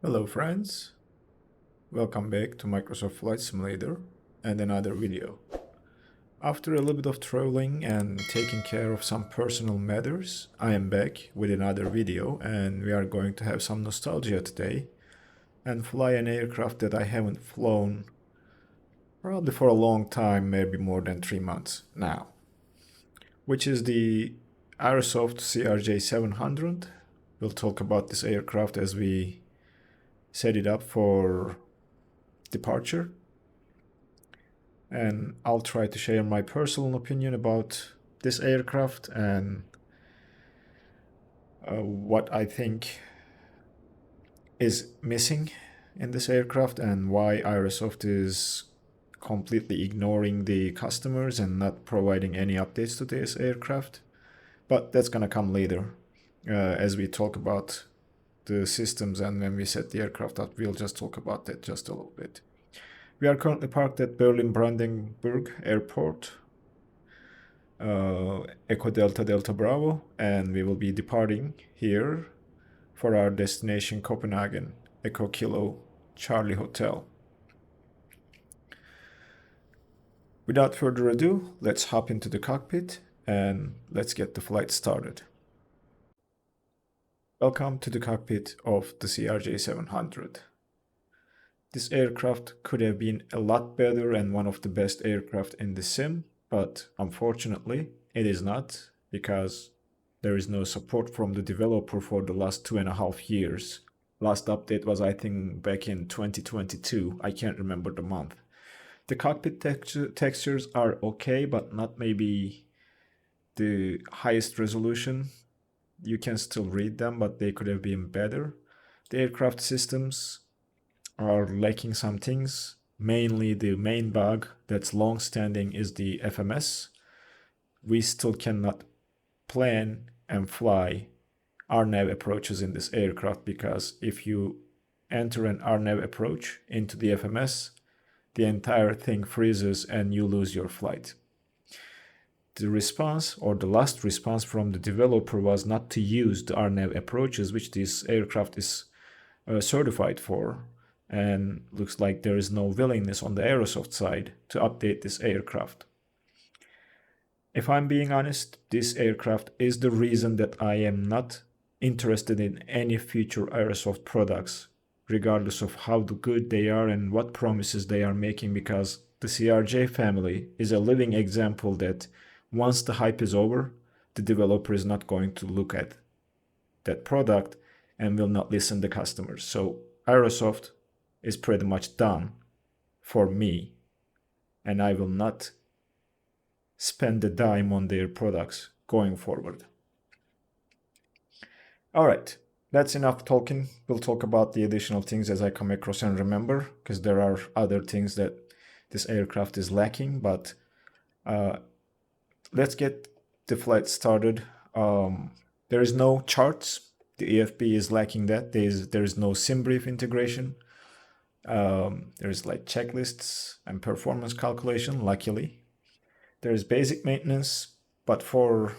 Hello friends, welcome back to Microsoft Flight Simulator and another video. After a little bit of traveling and taking care of some personal matters, I am back with another video and we are going to have some nostalgia today and fly an aircraft that I haven't flown probably for a long time, maybe more than 3 months now, which is the Aerosoft CRJ-700. We'll talk about this aircraft as we set it up for departure, and I'll try to share my personal opinion about this aircraft and what I think is missing in this aircraft and why Aerosoft is completely ignoring the customers and not providing any updates to this aircraft. But that's gonna come later as we talk about the systems, and when we set the aircraft up, we'll just talk about that just a little bit. We are currently parked at Berlin-Brandenburg Airport, Echo Delta Delta Bravo, and we will be departing here for our destination Copenhagen, Echo Kilo Charlie Hotel. Without further ado, let's hop into the cockpit and let's get the flight started. Welcome to the cockpit of the CRJ-700. This aircraft could have been a lot better and one of the best aircraft in the sim, but unfortunately it is not, because there is no support from the developer for the last 2.5 years. Last update was, I think, back in 2022, I can't remember the month. The cockpit textures are okay, but not maybe the highest resolution. You can still read them, but they could have been better. The aircraft systems are lacking some things. Mainly the main bug that's long-standing is the FMS. We still cannot plan and fly RNAV approaches in this aircraft, because if you enter an RNAV approach into the FMS, the entire thing freezes and you lose your flight. The response, or the last response from the developer, was not to use the RNAV approaches, which this aircraft is certified for, and looks like there is no willingness on the Aerosoft side to update this aircraft. If I'm being honest, this aircraft is the reason that I am not interested in any future Aerosoft products, regardless of how good they are and what promises they are making, because the CRJ family is a living example that once the hype is over, the developer is not going to look at that product and will not listen to customers. So Aerosoft is pretty much done for me, and I will not spend a dime on their products going forward. All right, that's enough talking. We'll talk about the additional things as I come across and remember, because there are other things that this aircraft is lacking, but let's get the flight started. There is no charts. The EFB is lacking that. There is no SimBrief integration. There's like checklists and performance calculation, luckily. There's basic maintenance, but for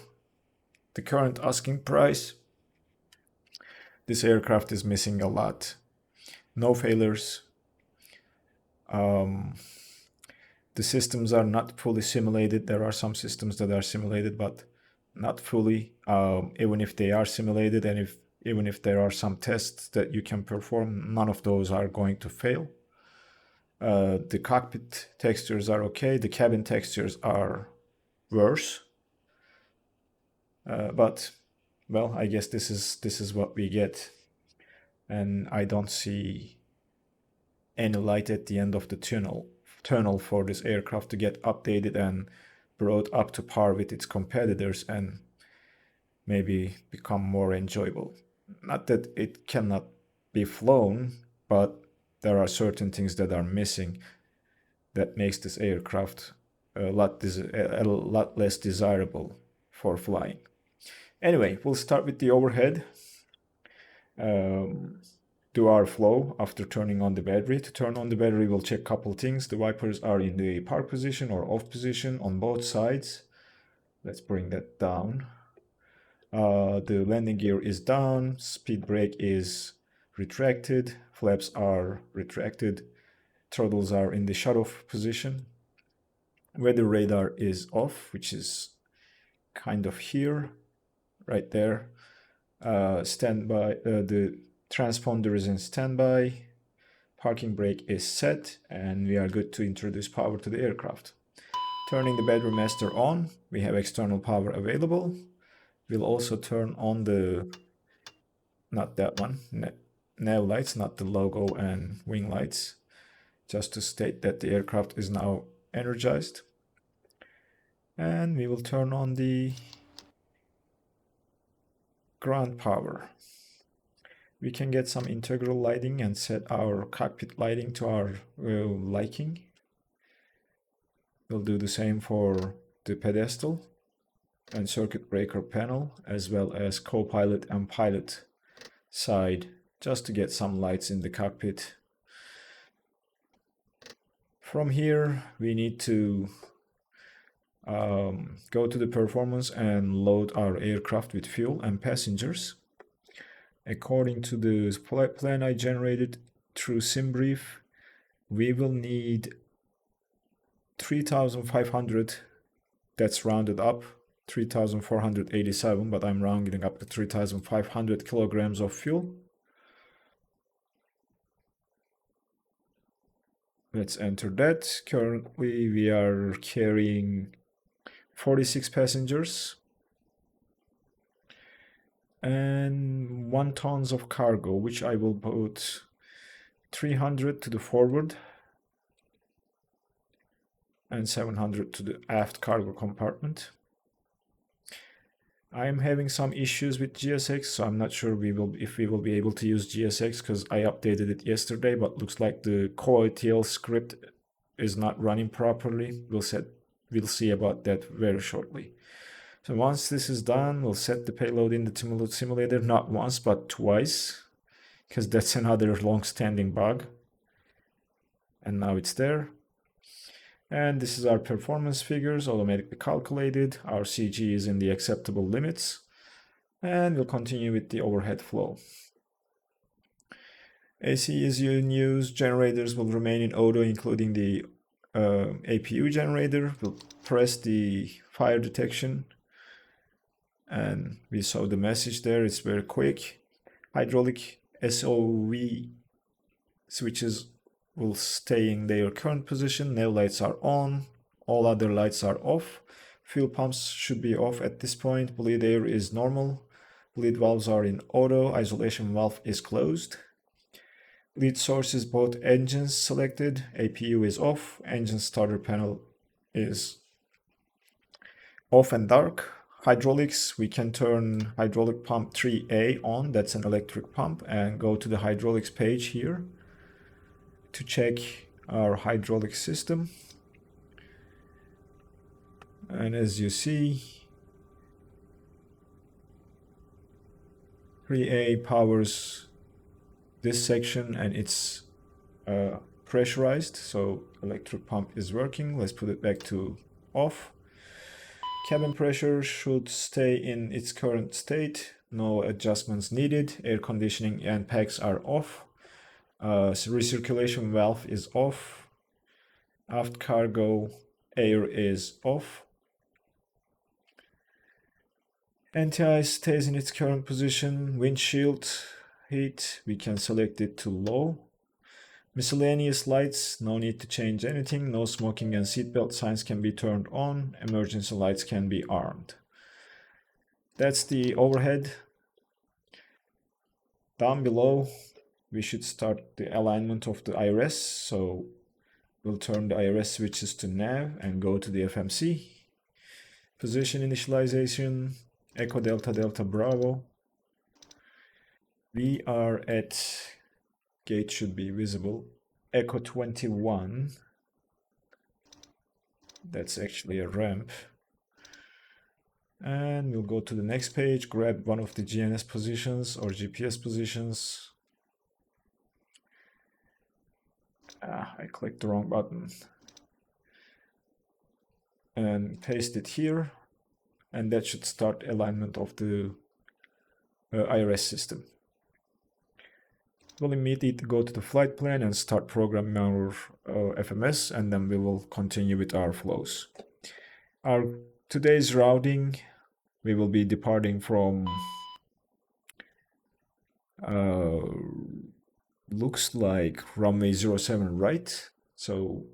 the current asking price, this aircraft is missing a lot. No failures. The systems are not fully simulated. There are some systems that are simulated, but not fully. Even if they are simulated, and even if there are some tests that you can perform, none of those are going to fail. The cockpit textures are okay. The cabin textures are worse. But well, I guess this is what we get, and I don't see any light at the end of the tunnel for this aircraft to get updated and brought up to par with its competitors and maybe become more enjoyable. Not that it cannot be flown, but there are certain things that are missing that makes this aircraft a lot less desirable for flying. Anyway, we'll start with the overhead. Do our flow after turning on the battery. To turn on the battery, we'll check a couple things. The wipers are in the park position or off position on both sides. Let's bring that down. The landing gear is down. Speed brake is retracted, flaps are retracted, throttles are in the shut-off position. Weather radar is off, which is kind of here, right there. Standby, the transponder is in standby. Parking brake is set, and we are good to introduce power to the aircraft. Turning the bedroom master on, we have external power available. We'll also turn on the, not that one, nav lights, not the logo and wing lights, just to state that the aircraft is now energized. And we will turn on the ground power. We can get some integral lighting and set our cockpit lighting to our liking. We'll do the same for the pedestal and circuit breaker panel, as well as co-pilot and pilot side, just to get some lights in the cockpit. From here, we need to go to the performance and load our aircraft with fuel and passengers. According to the plan I generated through SimBrief, we will need 3,500, that's rounded up, 3,487, but I'm rounding up to 3,500 kilograms of fuel. Let's enter that. Currently we are carrying 46 passengers and 1 tons of cargo, which I will put 300 to the forward and 700 to the aft cargo compartment. I am having some issues with GSX, so I'm not sure if we will be able to use GSX, because I updated it yesterday, but looks like the CoATL script is not running properly. We'll see about that very shortly. So once this is done, we'll set the payload in the simulator, not once but twice, because that's another long-standing bug. And now it's there. And this is our performance figures, automatically calculated. Our CG is in the acceptable limits. And we'll continue with the overhead flow. AC is in use. Generators will remain in auto, including the APU generator. We'll press the fire detection. And we saw the message there. It's very quick. Hydraulic SOV switches will stay in their current position. Nav lights are on, all other lights are off. Fuel pumps should be off at this point. Bleed air is normal. Bleed valves are in auto. Isolation valve is closed. Lead sources, both engines selected. APU is off. Engine starter panel is off and dark. Hydraulics, we can turn hydraulic pump 3A on. That's an electric pump, and go to the hydraulics page here to check our hydraulic system. And as you see, 3A powers this section, and it's pressurized, so electric pump is working. Let's put it back to off. Cabin pressure should stay in its current state, no adjustments needed. Air conditioning and packs are off. Recirculation valve is off. Aft cargo air is off. Anti-ice stays in its current position. Windshield heat, we can select it to low. Miscellaneous lights, no need to change anything. No smoking and seatbelt signs can be turned on. Emergency lights can be armed. That's the overhead. Down below, we should start the alignment of the IRS. So we'll turn the IRS switches to nav and go to the FMC. Position initialization, Echo Delta Delta Bravo. We are at, gate should be visible, Echo 21. That's actually a ramp. And we'll go to the next page, grab one of the GNS positions or GPS positions. I clicked the wrong button. And paste it here. And that should start alignment of the IRS system. We'll immediately go to the flight plan and start programming our FMS, and then we will continue with our flows. Our today's routing, we will be departing from looks like runway 07 right, so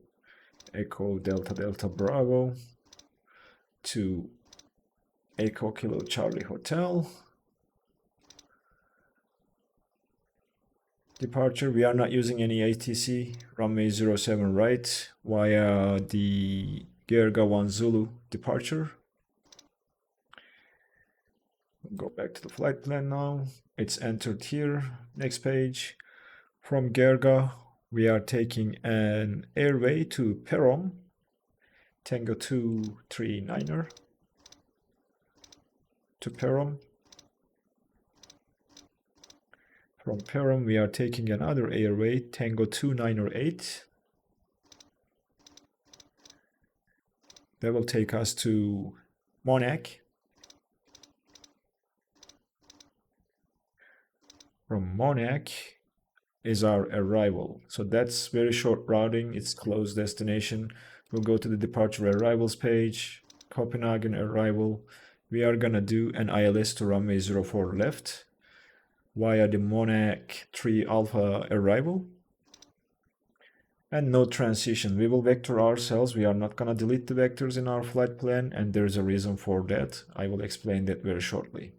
Echo Delta Delta Bravo to Echo Kilo Charlie Hotel. Departure, we are not using any ATC, runway 07 right via the Gerga 1 Zulu departure. Go back to the flight plan now. It's entered here. Next page. From Gerga, we are taking an airway to Perom, Tango 239er to Perom. From Perom, we are taking another airway, Tango 298. That will take us to Monac. From Monac is our arrival. So that's very short routing. It's close destination. We'll go to the departure arrivals page, Copenhagen arrival. We are gonna do an ILS to runway 04 left via the Monac 3 Alpha arrival. And no transition. We will vector ourselves. We are not gonna delete the vectors in our flight plan, and there's a reason for that. I will explain that very shortly.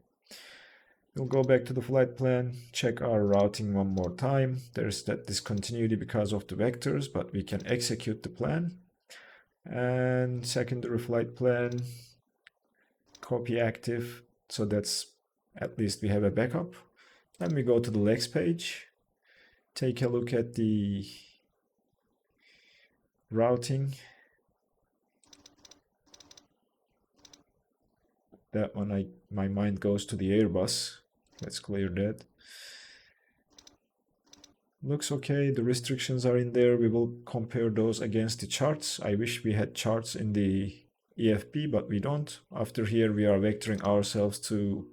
We'll go back to the flight plan, check our routing one more time. There's that discontinuity because of the vectors, but we can execute the plan. And secondary flight plan, copy active. So that's, at least we have a backup. Then we go to the legs page, take a look at the routing. That one, my mind goes to the Airbus. Let's clear that. Looks okay, the restrictions are in there. We will compare those against the charts. I wish we had charts in the EFP, but we don't. After here, we are vectoring ourselves to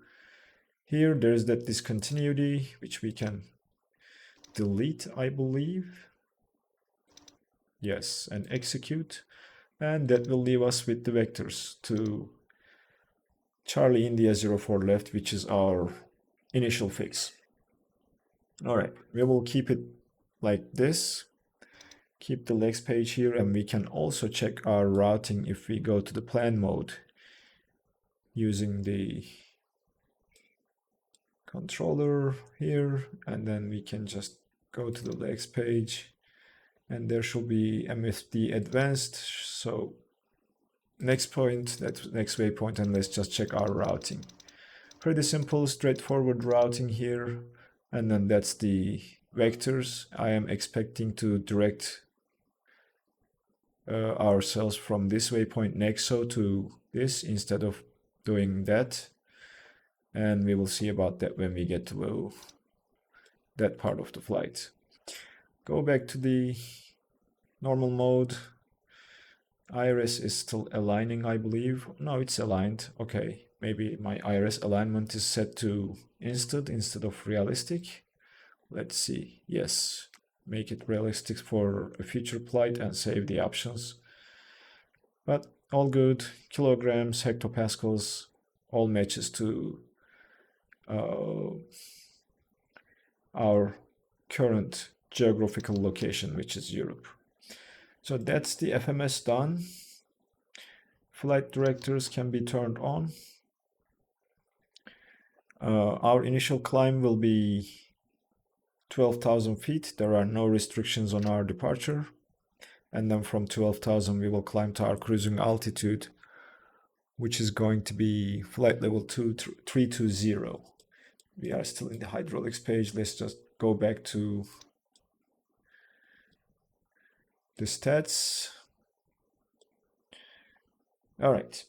here. There's that discontinuity, which we can delete, I believe. Yes, and execute. And that will leave us with the vectors to Charlie India 04 left, which is our initial fix. All right, we will keep it like this. Keep the legs page here, and we can also check our routing if we go to the plan mode using the controller here, and then we can just go to the legs page, and there should be MFD advanced. So next point, that's next waypoint, and let's just check our routing. Pretty simple, straightforward routing here. And then that's the vectors. I am expecting to direct ourselves from this waypoint Nexo to this instead of doing that. And we will see about that when we get to that part of the flight. Go back to the normal mode. Iris is still aligning, I believe. No, it's aligned. Okay, maybe my iris alignment is set to instead of realistic. Let's see. Yes, make it realistic for a future flight and save the options. But all good. Kilograms, hectopascals, all matches to our current geographical location, which is Europe. So that's the FMS done. Flight directors can be turned on. Our initial climb will be 12,000 feet. There are no restrictions on our departure. And then from 12,000 we will climb to our cruising altitude, which is going to be flight level 320. We are still in the hydraulics page. Let's just go back to the stats. All right.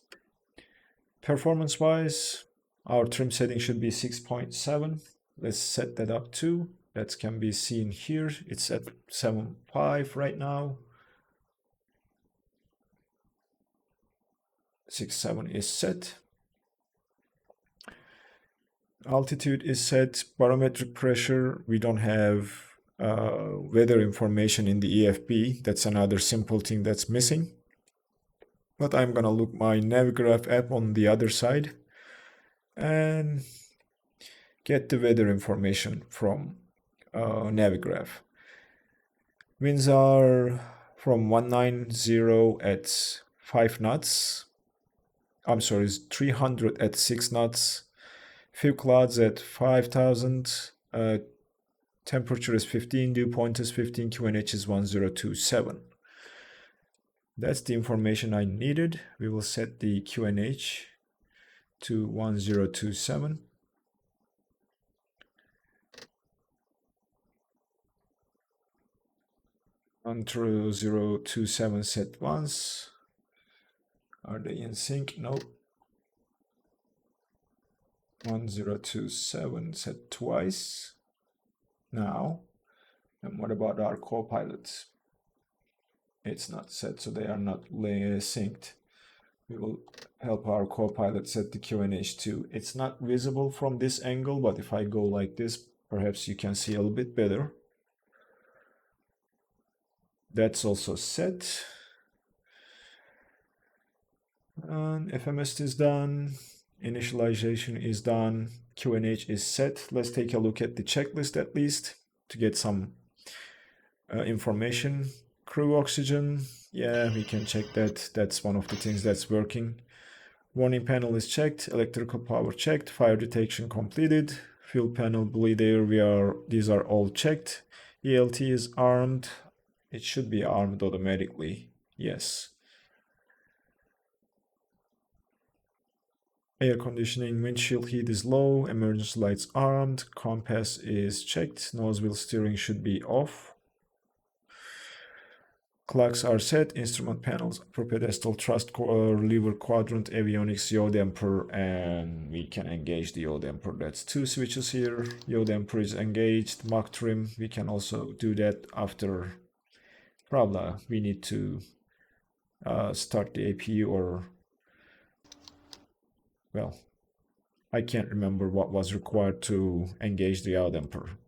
Performance wise, our trim setting should be 6.7. Let's set that up too. That can be seen here. It's at 7.5 right now. 6.7 is set. Altitude is set. Barometric pressure, we don't have weather information in the EFB. That's another simple thing that's missing. But I'm gonna look my Navigraph app on the other side and get the weather information from Navigraph. Winds are from 190 at 5 knots. I'm sorry, it's 300 at 6 knots. Few clouds at 5,000. Temperature is 15, dew point is 15, QNH is 1027. That's the information I needed. We will set the QNH to 1027. Until 027 set once. Are they in sync? No. 1027 set twice. Now, and what about our co-pilots? It's not set, so they are not synced. We will help our co-pilot set the QNH too. It's not visible from this angle, but if I go like this, perhaps you can see a little bit better. That's also set. And FMS is done. Initialization is done. QNH is set. Let's take a look at the checklist at least to get some information. Crew oxygen, yeah, we can check that. That's one of the things that's working. Warning panel is checked. Electrical power checked. Fire detection completed. Fuel panel, bleed air, these are all checked. ELT is armed. It should be armed automatically. Yes. Air conditioning, windshield heat is low. Emergency lights armed. Compass is checked. Nose wheel steering should be off. Clocks are set. Instrument panels for pedestal, thrust lever quadrant, avionics, yaw damper, and we can engage the yaw damper. That's two switches here. Yaw damper is engaged. Mach trim, we can also do that after. Probably we need to start the APU, or well, I can't remember what was required to engage the yaw damper.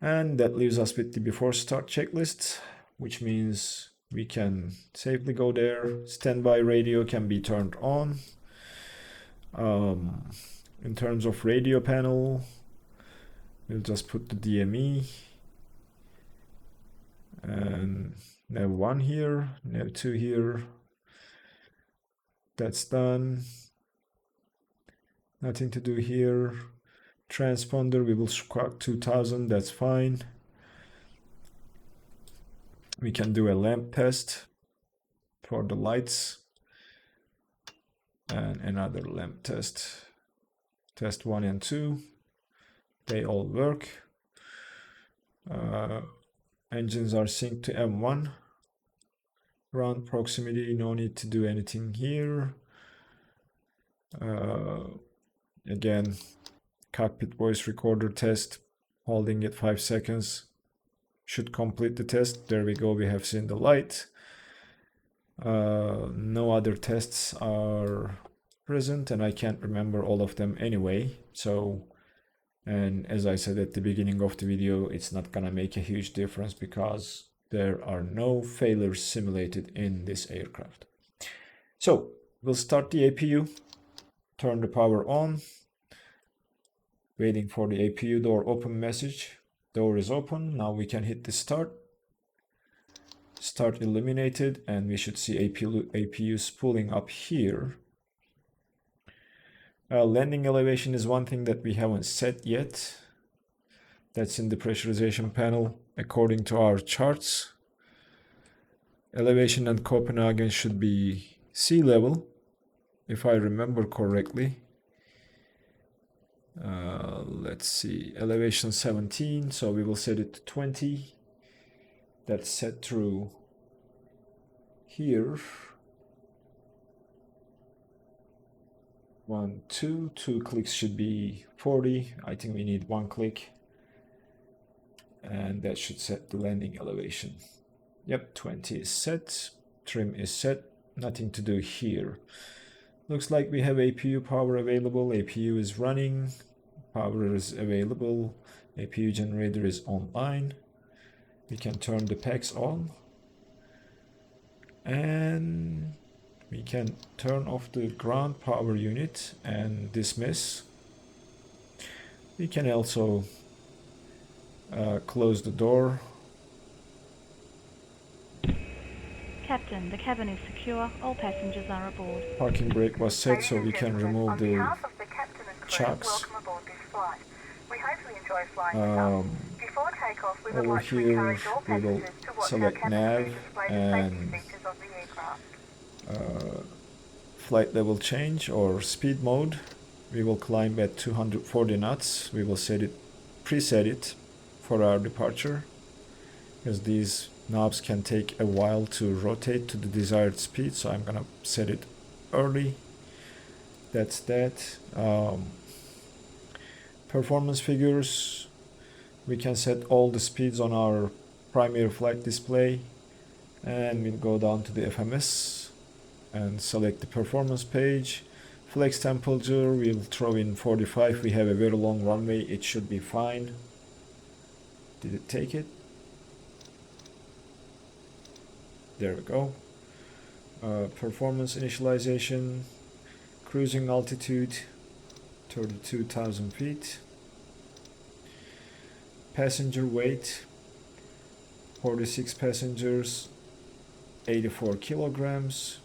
And that leaves us with the before start checklist, which means we can safely go there. Standby radio can be turned on. In terms of radio panel, we'll just put the DME and nav 1 here, nav 2 here. That's done. Nothing to do here. Transponder, we will squawk 2000, that's fine. We can do a lamp test for the lights and another lamp test. Test 1 and 2, they all work. Engines are synced to M1. Ground proximity, no need to do anything here. Again, cockpit voice recorder test, holding it 5 seconds. Should complete the test. There we go, we have seen the light. No other tests are present, and I can't remember all of them anyway. So, and as I said at the beginning of the video, it's not gonna make a huge difference because there are no failures simulated in this aircraft. So we'll start the APU, turn the power on, waiting for the APU door open message. Door is open. Now we can hit the start. Start eliminated, and we should see APU spooling up here. Landing elevation is one thing that we haven't set yet. That's in the pressurization panel according to our charts. Elevation at Copenhagen should be sea level, if I remember correctly. Let's see, elevation 17, so we will set it to 20. That's set through here. 1, 2 clicks should be 40. I think we need 1 click, and that should set the landing elevation. Yep, 20 is set. Trim is set. Nothing to do here. Looks like we have APU power available. APU is running. Power is available. APU generator is online. We can turn the packs on. And we can turn off the ground power unit and dismiss. We can also close the door. Captain, the cabin is secure. All passengers are aboard. Parking brake was set, so we can remove the chocks. We hope you enjoy flying with us. Before takeoff, we would Over like to here, encourage all we will passengers to watch our select cabin nav crew display the and safety features of the aircraft. flight level change or speed mode. We will climb at 240 knots. We will preset it for our departure, because these knobs can take a while to rotate to the desired speed, so I'm gonna set it early. That's that. Performance figures, we can set all the speeds on our primary flight display, and we'll go down to the FMS and select the performance page. Flex temperature, we'll throw in 45. We have a very long runway, it should be fine. Did it take it? There we go. Performance initialization, cruising altitude 32,000 feet. Passenger weight 46 passengers, 84 kilograms.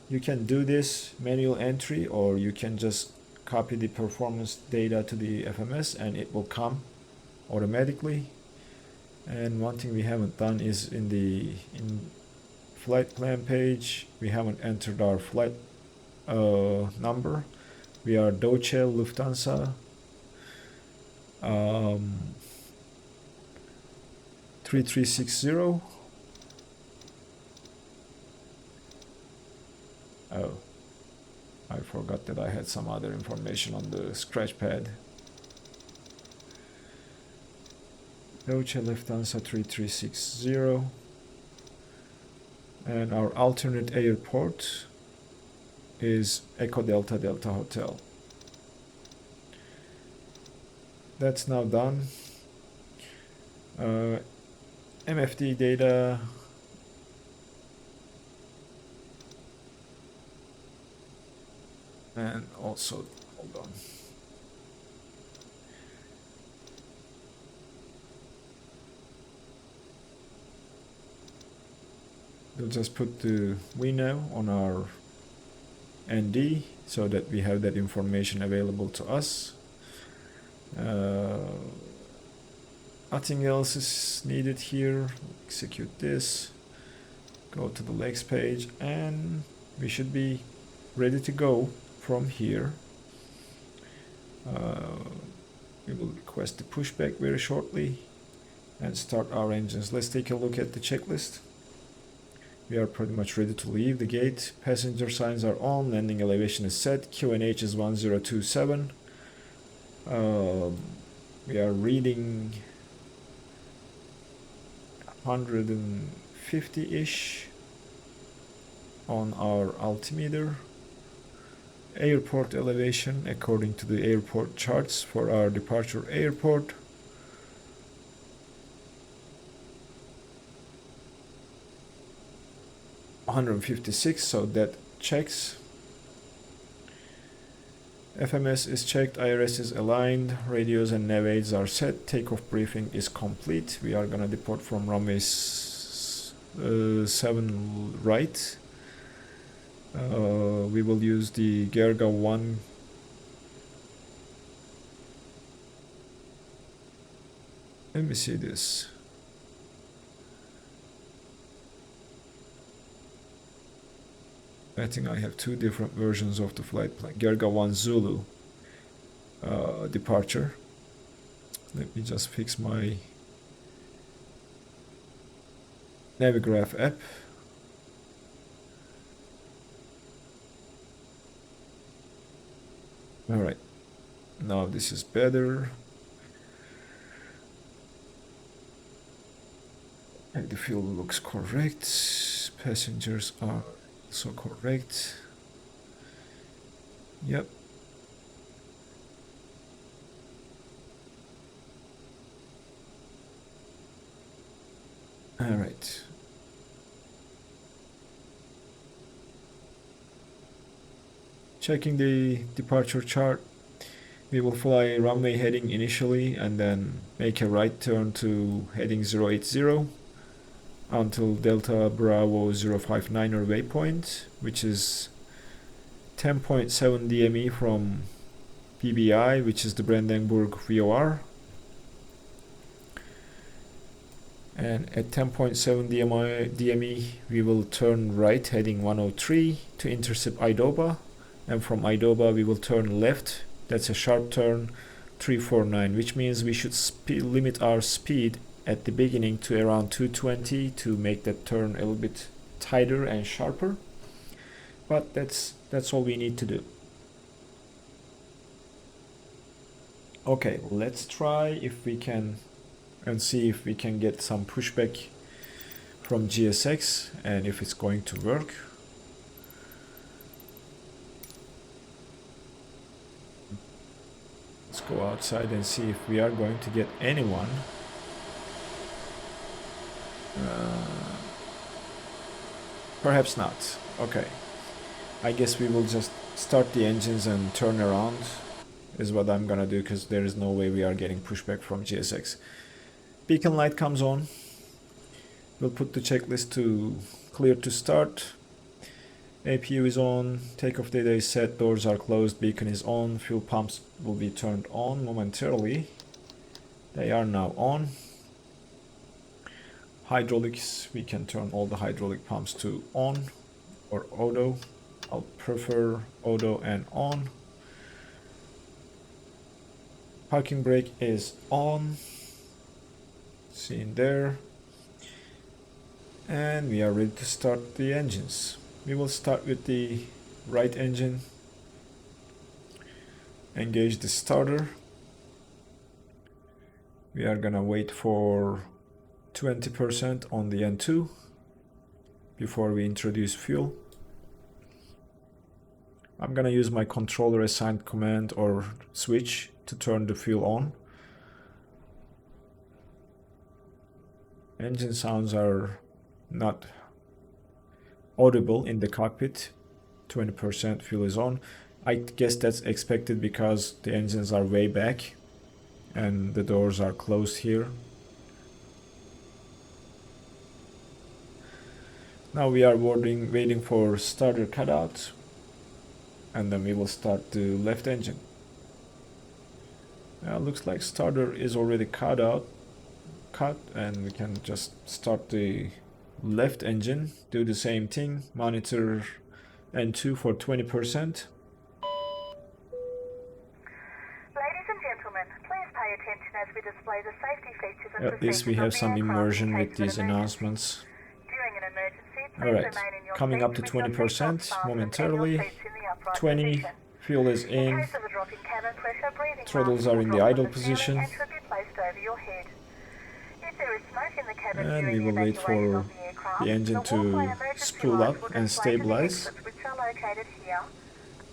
You can do this manual entry, or you can just copy the performance data to the FMS and it will come automatically. And one thing we haven't done is in flight plan page, we haven't entered our flight number. We are Deutsche Lufthansa 3360. Oh, I forgot that I had some other information on the scratch pad. Deutsche Lufthansa 3360. And our alternate airport is Echo Delta Delta Hotel. That's now done. MFD data. And also, hold on. We'll just put the we know on our ND so that we have that information available to us. Nothing else is needed here. Execute this. Go to the legs page, and we should be ready to go from here. We will request the pushback very shortly and start our engines. Let's take a look at the checklist. We are pretty much ready to leave the gate. Passenger signs are on. Landing elevation is set. QNH is 1027. We are reading 150-ish on our altimeter. Airport elevation according to the airport charts for our departure airport. $156, so that checks. FMS is checked, IRS is aligned, radios and nav aids are set, takeoff briefing is complete. We are gonna depart from runway 7 right. We will use the Gerga 1 let me see this. I think I have two different versions of the flight plan. Gerga 1 Zulu departure. Let me just fix my Navigraph app. Alright, now this is better. And the fuel looks correct. Passengers are also correct. Yep. Alright. Checking the departure chart. We will fly runway heading initially and then make a right turn to heading 080 until Delta Bravo 059er waypoint, which is 10.7 DME from PBI, which is the Brandenburg VOR. And at 10.7 DME, we will turn right heading 103 to intercept Idoba. And from Idoba, we will turn left. That's a sharp turn 349, which means we should limit our speed at the beginning to around 220 to make that turn a little bit tighter and sharper. But that's all we need to do. Okay, let's try if we can and see if we can get some pushback from GSX and if it's going to work. Let's go outside and see if we are going to get anyone. Perhaps not. Okay. I guess we will just start the engines and turn around is what I'm gonna do, because there is no way we are getting pushback from GSX. Beacon light comes on. We'll put the checklist to clear to start. APU is on, takeoff data is set, doors are closed, beacon is on, fuel pumps will be turned on momentarily. They are now on. Hydraulics, we can turn all the hydraulic pumps to on or auto. I'll prefer auto and on. Parking brake is on, seen there. And we are ready to start the engines. We will start with the right engine. Engage the starter. We are gonna wait for 20% on the N2 before we introduce fuel. I'm gonna use my controller assigned command or switch to turn the fuel on. Engine sounds are not audible in the cockpit. 20% fuel is on. I guess that's expected because the engines are way back and the doors are closed here. Now we are waiting for starter cutout, and then we will start the left engine. Looks like starter is already cut, and we can just start the left engine, do the same thing, monitor N2 for 20%. Ladies and gentlemen, please pay attention as we display the safety features and At least we have some immersion with these announcements. During an emergency, please Alright, remain in your coming up to seats with your 20% seatbelts fastened momentarily. and your seats in the upright 20, position. fuel is In in, case of a drop in cabin pressure, breathing throttles masks are will in the drop idle from the ceiling position. and should be placed over your head. If there is smoke in the cabin And during we will the wait evacuation for of the aircraft, the engine the walkway to emergency spool lights up will and display to the stabilize. exits, which are located here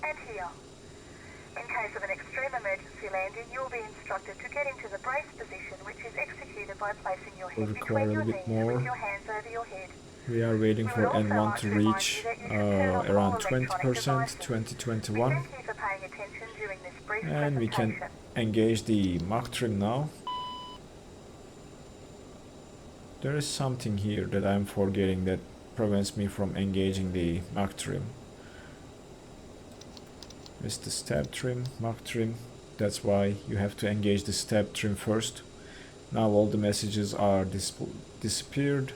and here. In case of an extreme emergency landing, you will be instructed to get into the brace position, which is executed by placing your head require between a your bit knees more. with your hands over your head. We are waiting We for would also N1 like to remind reach you that you can turn off all around electronic 20%, devices. We 2021. thank you for paying attention during this brief And we can presentation. engage the Mach trim now. There is something here that I'm forgetting that prevents me from engaging the Mach trim. It's the stab trim, Mach trim. That's why you have to engage the stab trim first. Now all the messages are disappeared.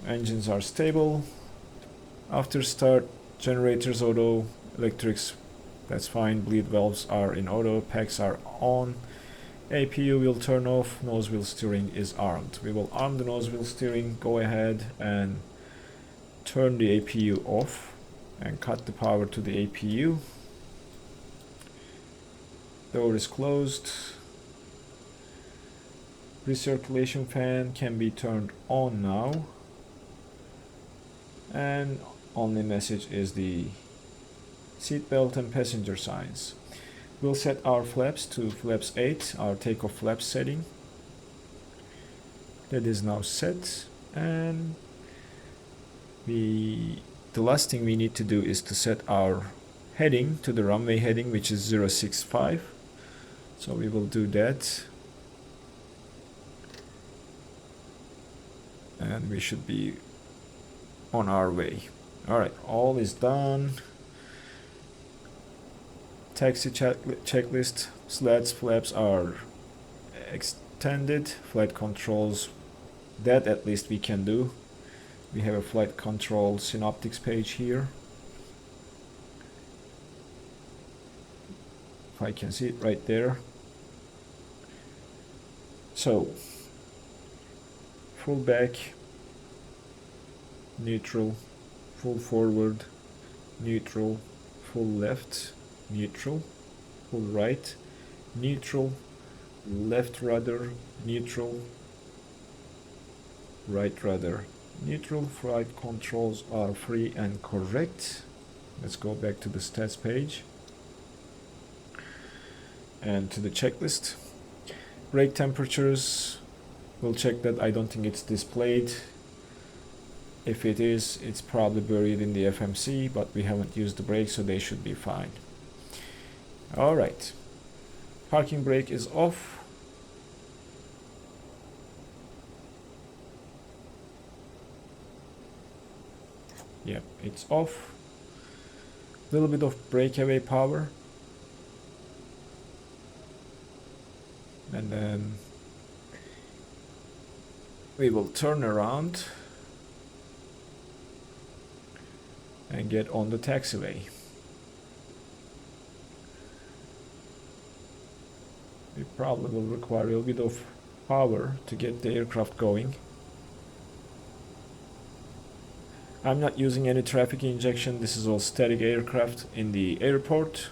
Engines are stable. After start, generators auto, electrics, that's fine. Bleed valves are in auto, packs are on. APU will turn off, nose wheel steering is armed. We will arm the nose wheel steering, go ahead and turn the APU off and cut the power to the APU. Door is closed. Recirculation fan can be turned on now. And only message is the seatbelt and passenger signs. We'll set our flaps to flaps 8, our takeoff flaps setting. That is now set, and the last thing we need to do is to set our heading to the runway heading, which is 065. So we will do that, and we should be on our way. All right, all is done. Taxi checklist. Slats, flaps are extended. Flight controls, that at least we can do. We have a flight control synoptics page here. If I can see it right there. So, full back, neutral, full forward, neutral, full left, neutral, full right, neutral, left rudder, neutral, right rudder, neutral. Flight controls are free and correct. Let's go back to the stats page and to the checklist. Brake temperatures, we'll check that. I don't think it's displayed. If it is, it's probably buried in the FMC, but we haven't used the brake, so they should be fine. All right, parking brake is off. Yep, it's off. A little bit of breakaway power. And then we will turn around and get on the taxiway. We probably will require a little bit of power to get the aircraft going. I'm not using any traffic injection. This is all static aircraft in the airport.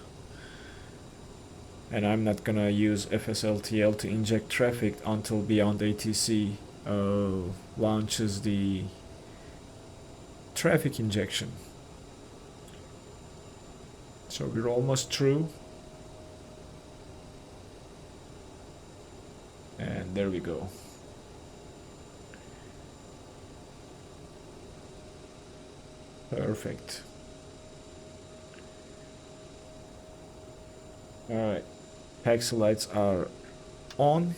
And I'm not gonna use FSLTL to inject traffic until Beyond ATC launches the traffic injection. So we're almost through. And there we go. Perfect. All right. Taxi lights are on,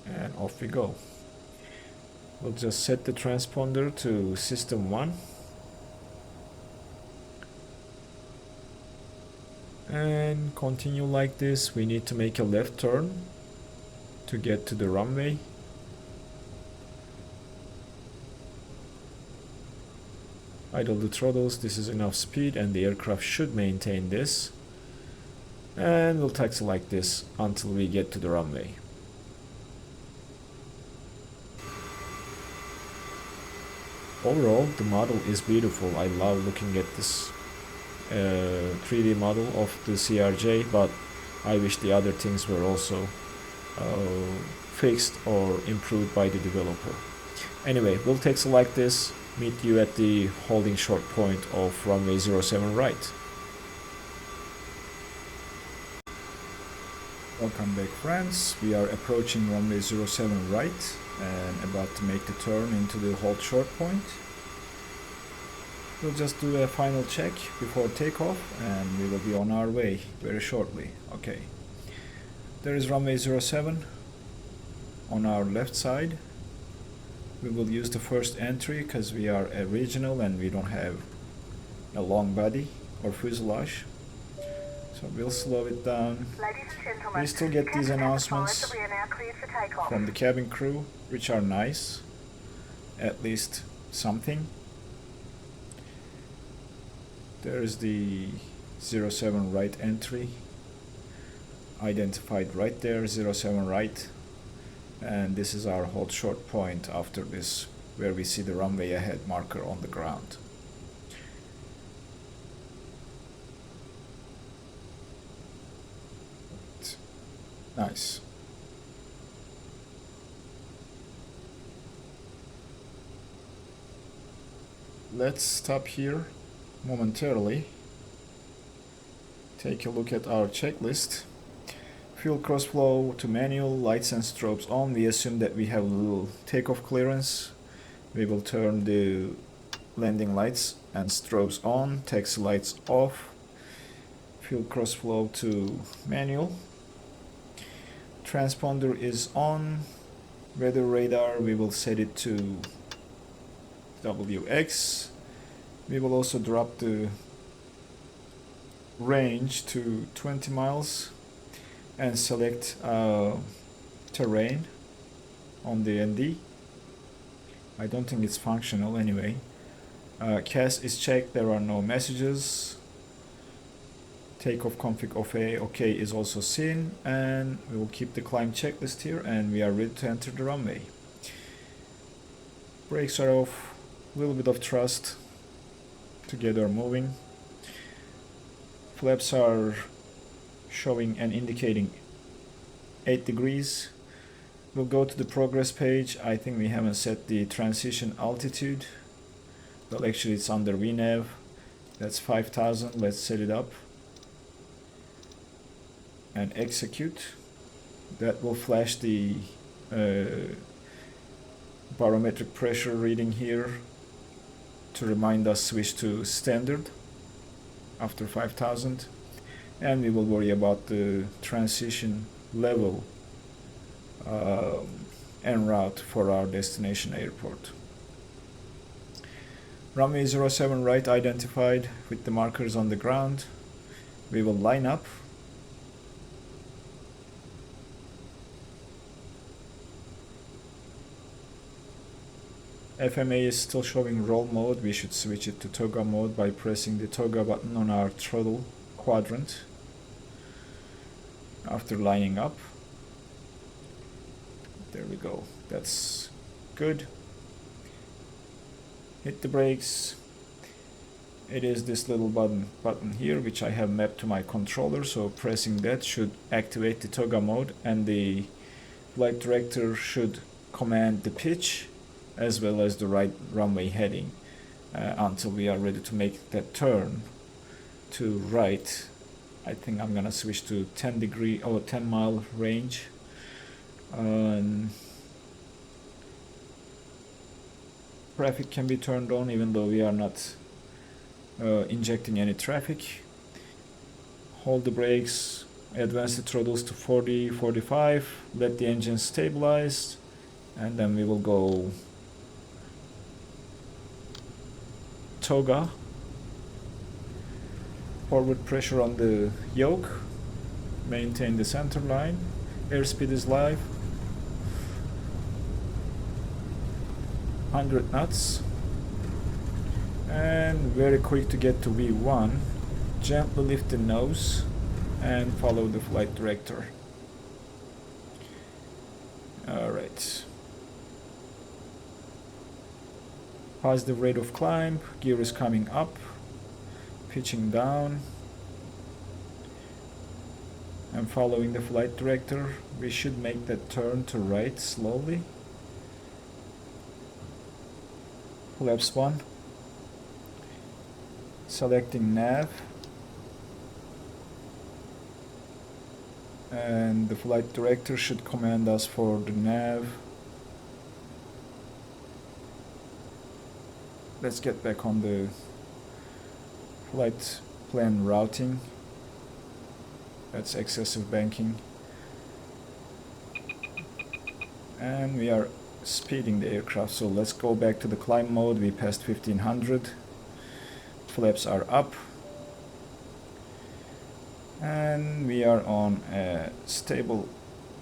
and off we go. We'll just set the transponder to system 1. And continue like this. We need to make a left turn to get to the runway. Idle the throttles. This is enough speed, and the aircraft should maintain this. And we'll taxi like this until we get to the runway. Overall, the model is beautiful. I love looking at this 3D model of the CRJ, but I wish the other things were also fixed or improved by the developer. Anyway, we'll taxi like this, meet you at the holding short point of runway 07 right. Welcome back, friends. We are approaching runway 07 right and about to make the turn into the hold short point. We'll just do a final check before takeoff and we will be on our way very shortly. Okay, there is runway 07 on our left side. We will use the first entry because we are a regional and we don't have a long body or fuselage. So we'll slow it down. We still get these announcements from the cabin crew, which are nice. At least something. There is the 07 right entry. Identified right there, 07 right. And this is our hold short point after this, where we see the runway ahead marker on the ground. Nice. Let's stop here momentarily. Take a look at our checklist. Fuel crossflow to manual, lights and strobes on. We assume that we have a little takeoff clearance. We will turn the landing lights and strobes on, taxi lights off. Fuel crossflow to manual. Transponder is on. Weather radar, we will set it to WX. We will also drop the range to 20 miles and select terrain on the ND. I don't think it's functional anyway. CAS is checked, there are no messages. Takeoff config of OK is also seen, and we will keep the climb checklist here, and we are ready to enter the runway. Brakes are off, a little bit of thrust to get her moving. Flaps are showing and indicating 8 degrees. We'll go to the progress page. I think we haven't set the transition altitude. Well, actually it's under VNAV. That's 5000. Let's set it up and execute. That will flash the barometric pressure reading here to remind us switch to standard after 5000, and we will worry about the transition level en route for our destination airport. Runway 07 right identified with the markers on the ground. We will line up. FMA is still showing roll mode. We should switch it to toga mode by pressing the toga button on our throttle quadrant after lining up. There we go. That's good. Hit the brakes. It is this little button here which I have mapped to my controller, so pressing that should activate the toga mode, and the flight director should command the pitch as well as the right runway heading until we are ready to make that turn to right. I think I'm gonna switch to 10 mile range. Traffic can be turned on even though we are not injecting any traffic. Hold the brakes, advance the throttles to 40, 45, let the engine stabilize, and then we will go toga. Forward pressure on the yoke, maintain the center line. Airspeed is live, 100 knots, and very quick to get to V1. Gently lift the nose and follow the flight director. Alright. Positive rate of climb, gear is coming up, pitching down, and following the flight director. We should make that turn to right slowly. Flaps 1. Selecting nav, and the flight director should command us for the nav. Let's get back on the flight plan routing. That's excessive banking. And we are speeding the aircraft, so let's go back to the climb mode. We passed 1500. Flaps are up. And we are on a stable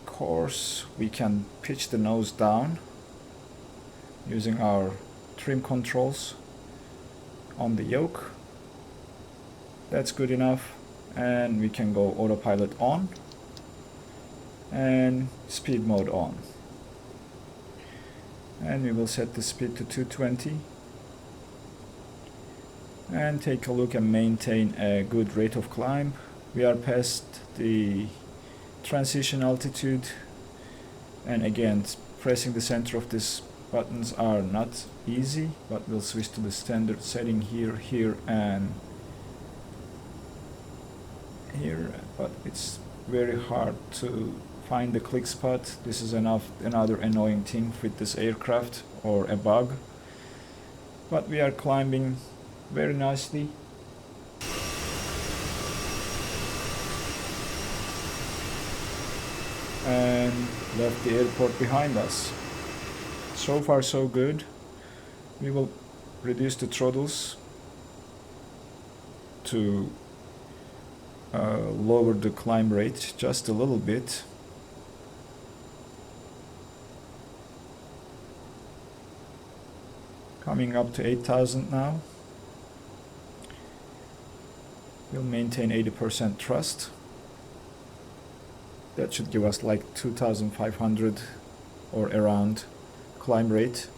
course. We can pitch the nose down using our trim controls on the yoke. That's good enough, and we can go autopilot on and speed mode on, and we will set the speed to 220 and take a look and maintain a good rate of climb. We are past the transition altitude, and again pressing the center of these buttons are not easy, but we'll switch to the standard setting here, and here, but it's very hard to find the click spot. This is another annoying thing with this aircraft, or a bug. But we are climbing very nicely. And left the airport behind us. So far so good. We will reduce the throttles to lower the climb rate just a little bit. Coming up to 8,000 now. We'll maintain 80% thrust. That should give us like 2,500 or around climb rate,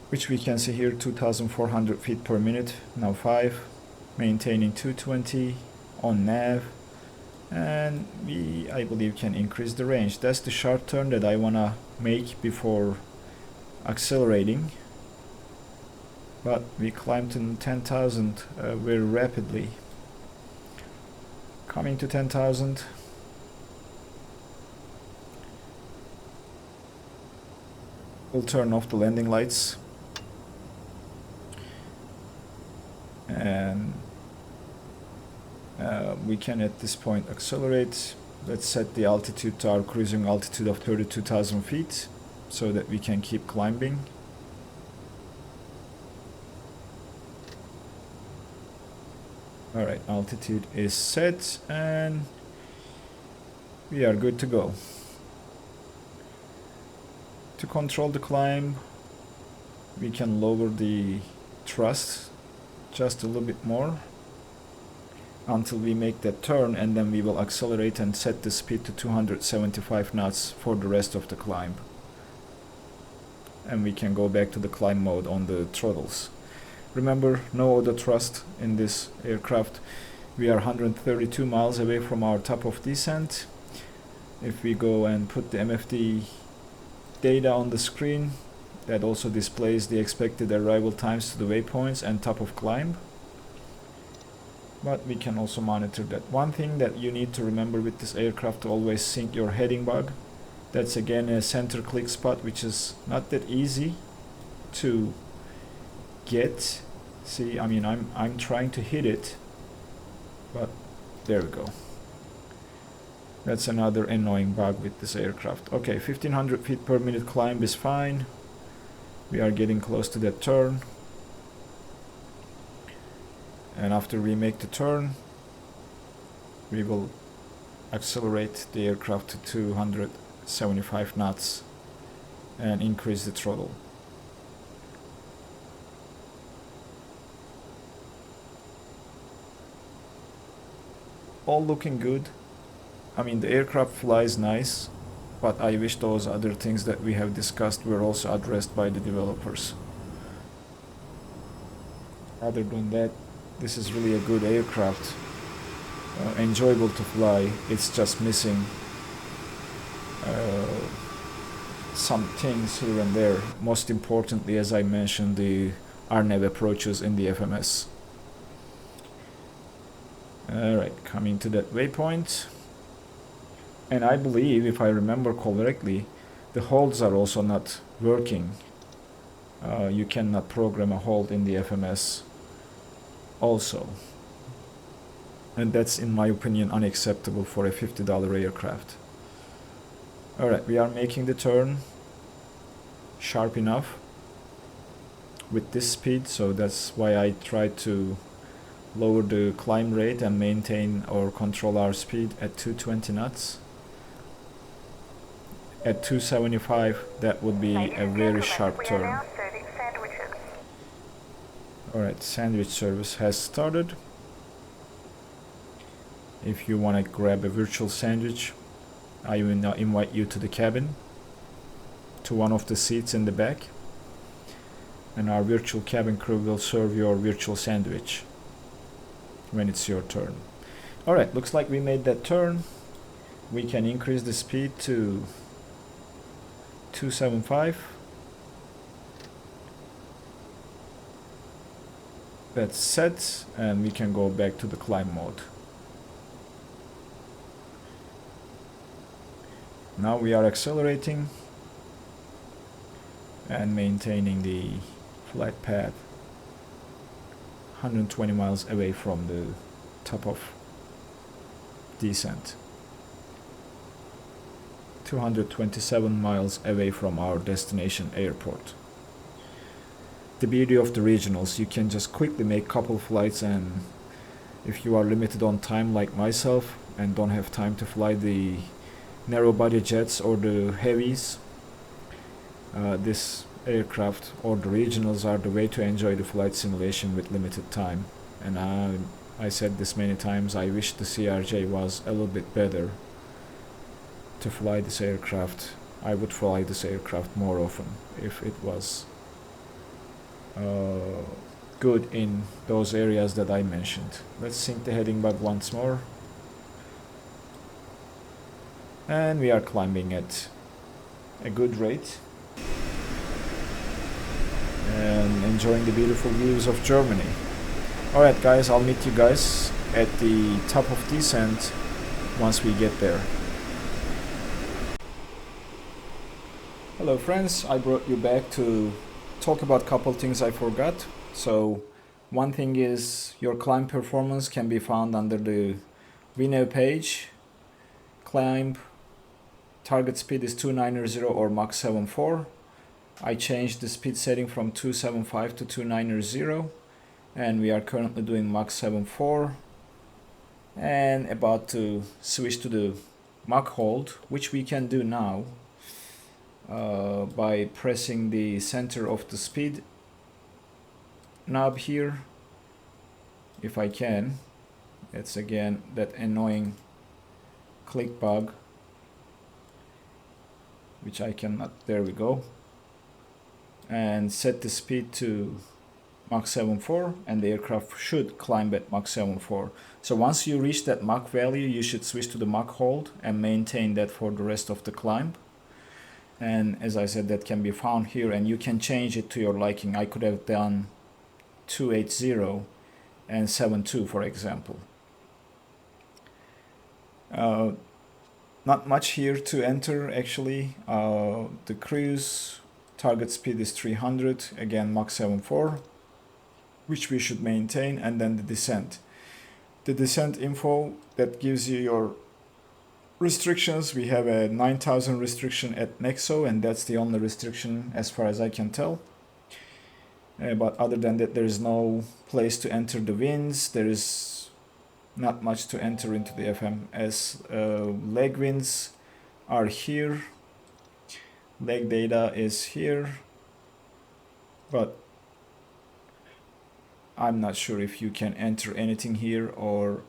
which we can see here, 2,400 feet per minute. Now 5, maintaining 220 on nav, and we, I believe, can increase the range. That's the sharp turn that I wanna make before accelerating. But we climbed to 10,000 very rapidly. Coming to 10,000. We'll turn off the landing lights. And we can at this point accelerate. Let's set the altitude to our cruising altitude of 32,000 feet so that we can keep climbing. Alright, altitude is set and we are good to go. To control the climb, we can lower the thrust just a little bit more until we make that turn, and then we will accelerate and set the speed to 275 knots for the rest of the climb. And we can go back to the climb mode on the throttles. Remember, no auto thrust in this aircraft. We are 132 miles away from our top of descent. If we go and put the MFD data on the screen, that also displays the expected arrival times to the waypoints and top of climb. But we can also monitor that. One thing that you need to remember with this aircraft, to always sync your heading bug. That's again a center click spot, which is not that easy to get. See, I mean, I'm trying to hit it, but there we go. That's another annoying bug with this aircraft. Okay, 1500 feet per minute climb is fine. We are getting close to that turn. And after we make the turn, we will accelerate the aircraft to 275 knots and increase the throttle. All looking good. I mean, the aircraft flies nice, but I wish those other things that we have discussed were also addressed by the developers. Other than that, this is really a good aircraft. Enjoyable to fly. It's just missing some things here and there. Most importantly, as I mentioned, the RNAV approaches in the FMS. Alright, coming to that waypoint. And I believe, if I remember correctly, the holds are also not working. You cannot program a hold in the FMS also. And that's, in my opinion, unacceptable for a $50 aircraft. Alright, we are making the turn sharp enough with this speed, so that's why I try to lower the climb rate and maintain or control our speed at 220 knots. At 275, that would be a very sharp turn. Alright, sandwich service has started. If you want to grab a virtual sandwich, I will now invite you to the cabin, to one of the seats in the back, and our virtual cabin crew will serve your virtual sandwich when it's your turn. Alright, looks like we made that turn. We can increase the speed to 275. That's set, and we can go back to the climb mode. Now we are accelerating and maintaining the flight path 120 miles away from the top of descent. 227 miles away from our destination airport. The beauty of the regionals, you can just quickly make couple flights, and if you are limited on time like myself and don't have time to fly the narrow body jets or the heavies, this aircraft or the regionals are the way to enjoy the flight simulation with limited time. And I said this many times, I wish the CRJ was a little bit better to fly this aircraft. I would fly this aircraft more often if it was good in those areas that I mentioned. Let's sync the heading bug once more. And we are climbing at a good rate and enjoying the beautiful views of Germany. Alright guys, I'll meet you guys at the top of descent once we get there. Hello friends, I brought you back to talk about a couple things I forgot. So one thing is your climb performance can be found under the Vino page. Climb target speed is 290 or Mach 7.4. I changed the speed setting from 275 to 290, and we are currently doing Mach 7.4 and about to switch to the Mach hold, which we can do now by pressing the center of the speed knob here, if I can. It's again that annoying click bug, which I cannot. There we go. And set the speed to Mach 7.4, and the aircraft should climb at Mach 7.4. So once you reach that Mach value, you should switch to the Mach hold and maintain that for the rest of the climb. And as I said, that can be found here, and you can change it to your liking. I could have done 280 and 7.2 for example. Not much here to enter actually. The cruise target speed is 300, again Mach 7.4, which we should maintain, and then the descent. The descent info that gives you your restrictions. We have a 9,000 restriction at Nexo, and that's the only restriction as far as I can tell. But other than that, there is no place to enter the winds. There is not much to enter into the FMS. Leg winds are here. Leg data is here. But I'm not sure if you can enter anything here, or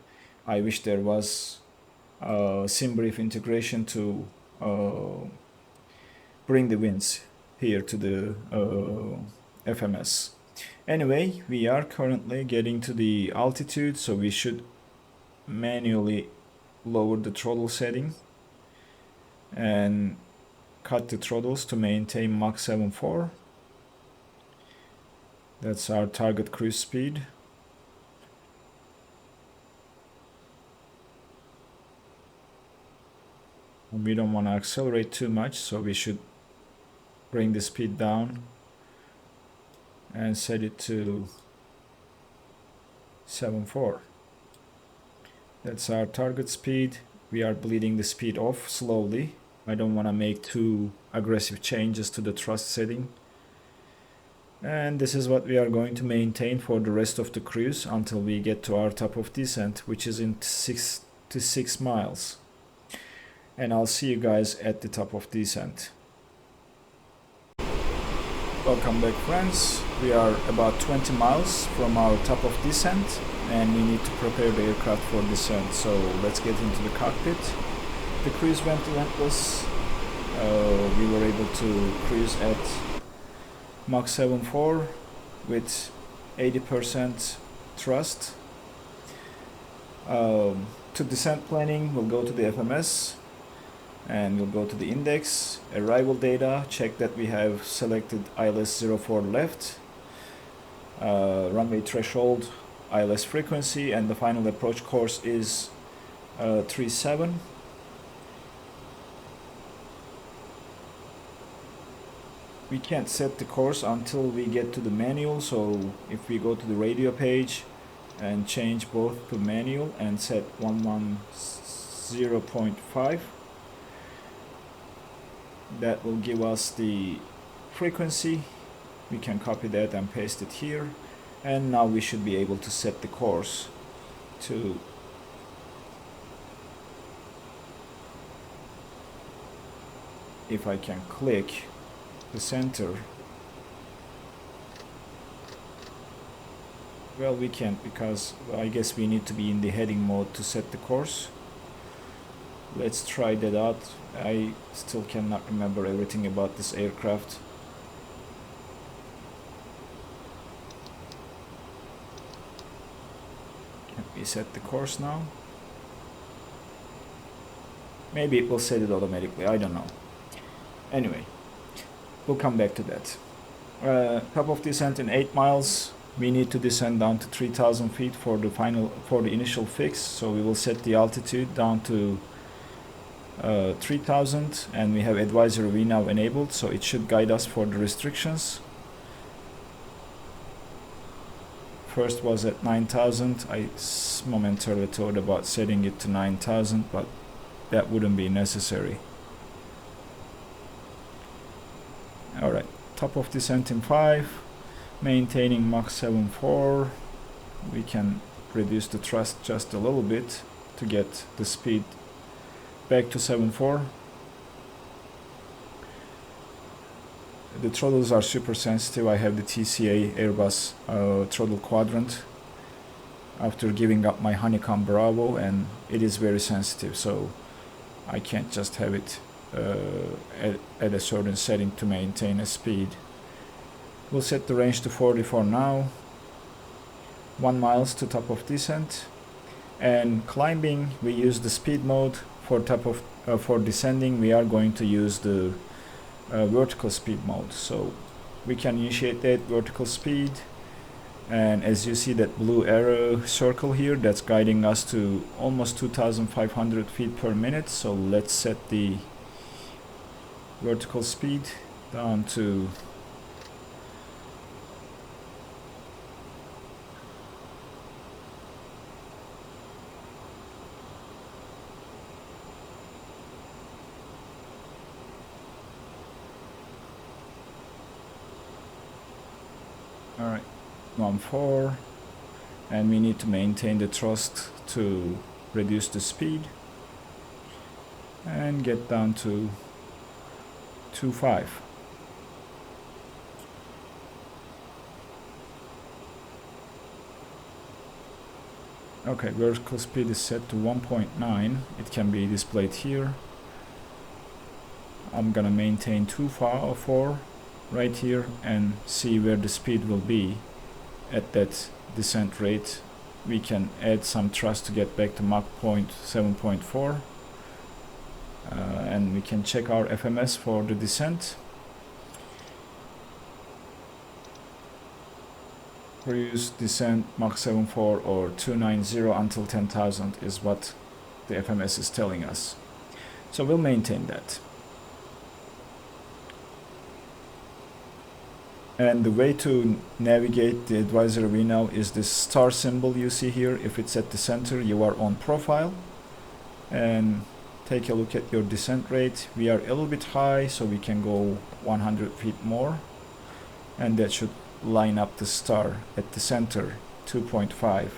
I wish there was SimBrief integration to bring the winds here to the FMS. Anyway, we are currently getting to the altitude, so we should manually lower the throttle setting and cut the throttles to maintain Mach 7.4. That's our target cruise speed. We don't want to accelerate too much, so we should bring the speed down and set it to 7.4. That's our target speed. We are bleeding the speed off slowly. I don't want to make too aggressive changes to the thrust setting. And this is what we are going to maintain for the rest of the cruise until we get to our top of descent, which is in 6 to 6 miles. And I'll see you guys at the top of descent. Welcome back friends. We are about 20 miles from our top of descent, and we need to prepare the aircraft for descent. So let's get into the cockpit. The cruise went relentless. We were able to cruise at Mach 7.4 with 80% thrust. To descent planning, we'll go to the FMS and we'll go to the index, arrival data, check that we have selected ILS 04 left, runway threshold, ILS frequency, and the final approach course is 37. we can't set the course until we get to the manual. So if we go to the radio page and change both to manual and set 110.5, that will give us the frequency. We can copy that and paste it here, and now we should be able to set the course to if I can click the center. Well, we can't, because I guess we need to be in the heading mode to set the course. Let's try that out. I still cannot remember everything about this aircraft. Can we set the course now? Maybe it will set it automatically, I don't know. Anyway, we'll come back to that. Top of descent in 8 miles. We need to descend down to 3,000 feet for the initial fix. So we will set the altitude down to 3,000, and we have advisory VNAV enabled, so it should guide us for the restrictions. First was at 9,000. I momentarily thought about setting it to 9,000, but that wouldn't be necessary. Alright, top of descent in 5, maintaining Mach 7.4. We can reduce the thrust just a little bit to get the speed back to 7.4. The throttles are super sensitive. I have the TCA Airbus throttle quadrant after giving up my Honeycomb Bravo, and it is very sensitive, so I can't just have it at a certain setting to maintain a speed. We'll set the range to 40 for now. 1 miles to top of descent. And climbing, we use the speed mode. For for descending, we are going to use the vertical speed mode. So we can initiate that vertical speed, and as you see that blue arrow circle here, that's guiding us to almost 2,500 feet per minute. So let's set the vertical speed down to alright, 1.4, and we need to maintain the thrust to reduce the speed and get down to 2.5. Okay, vertical speed is set to 1.9. It can be displayed here. I'm gonna maintain 2.4 right here and see where the speed will be at that descent rate. We can add some thrust to get back to Mach 7.4, and we can check our FMS for the descent. Cruise descent Mach 7.4 or 290 until 10,000 is what the FMS is telling us. So we'll maintain that. And the way to navigate the advisory VNAV is this star symbol you see here. If it's at the center, you are on profile. And take a look at your descent rate. We are a little bit high, so we can go 100 feet more. And that should line up the star at the center, 2.5.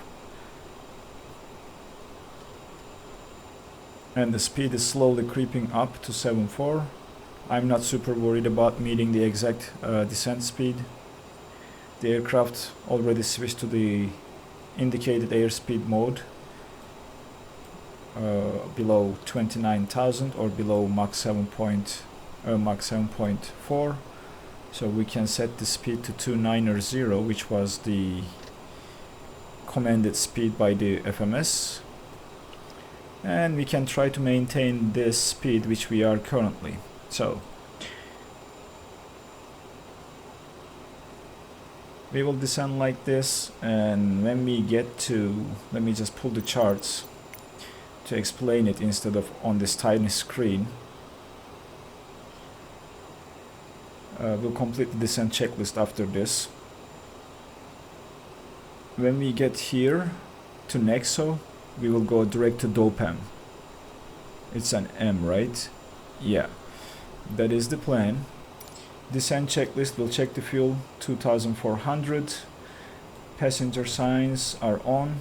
And the speed is slowly creeping up to 7.4. I'm not super worried about meeting the exact descent speed. The aircraft already switched to the indicated airspeed mode below 29,000 or below Mach 7.4. So we can set the speed to 290, which was the commanded speed by the FMS. And we can try to maintain this speed which we are currently. So we will descend like this, and when we get to, let me just pull the charts to explain it instead of on this tiny screen. We'll complete the descent checklist after this. When we get here to Nexo, we will go direct to Dopam. It's an M, right? Yeah, that is the plan. Descent checklist will check the fuel, 2400. Passenger signs are on.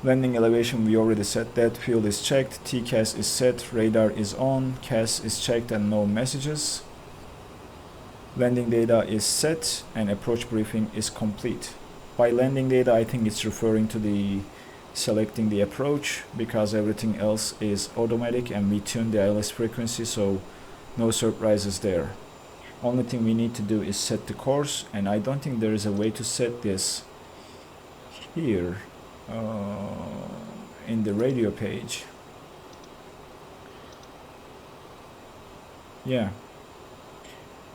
Landing elevation, we already set that. Fuel is checked. TCAS is set. Radar is on. CAS is checked and no messages. Landing data is set and approach briefing is complete. By landing data, I think it's referring to the selecting the approach, because everything else is automatic and we tune the ILS frequency, so no surprises there. Only thing we need to do is set the course, and I don't think there is a way to set this here in the radio page. Yeah,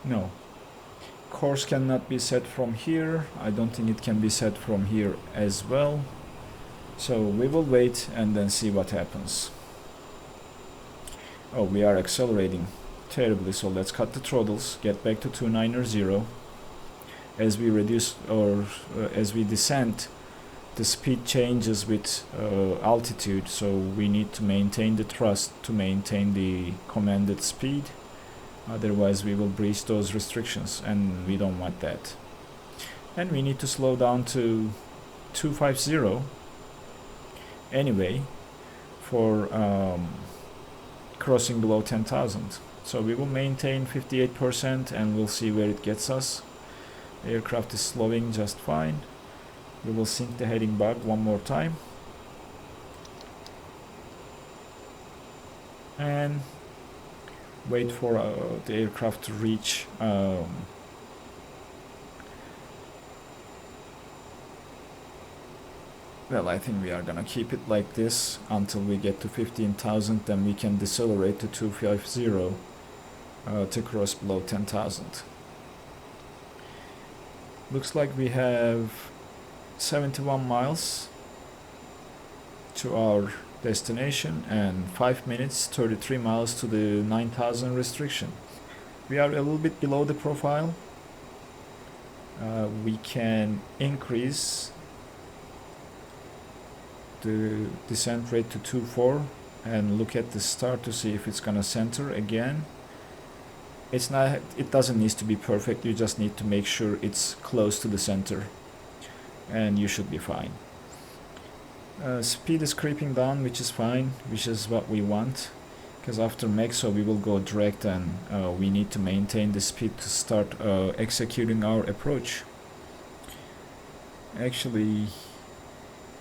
no, course cannot be set from here. I don't think it can be set from here as well, so we will wait and then see what happens. Oh, we are accelerating terribly, so let's cut the throttles, get back to 290. As we reduce or as we descend, the speed changes with altitude, so we need to maintain the thrust to maintain the commanded speed. Otherwise we will breach those restrictions, and we don't want that. And we need to slow down to 250 anyway for crossing below 10,000. So we will maintain 58% and we'll see where it gets us. The aircraft is slowing just fine. We will sync the heading bug one more time. And wait for the aircraft to reach well, I think we are gonna keep it like this until we get to 15,000, then we can decelerate to 250 to cross below 10,000. Looks like we have 71 miles to our destination and 5 minutes, 33 miles to the 9,000 restriction. We are a little bit below the profile. We can increase the descent rate to 2.4 and look at the start to see if it's gonna center again. It's not, it doesn't need to be perfect, you just need to make sure it's close to the center and you should be fine. Speed is creeping down, which is fine, which is what we want, because after Mexo we will go direct, and we need to maintain the speed to start executing our approach. Actually,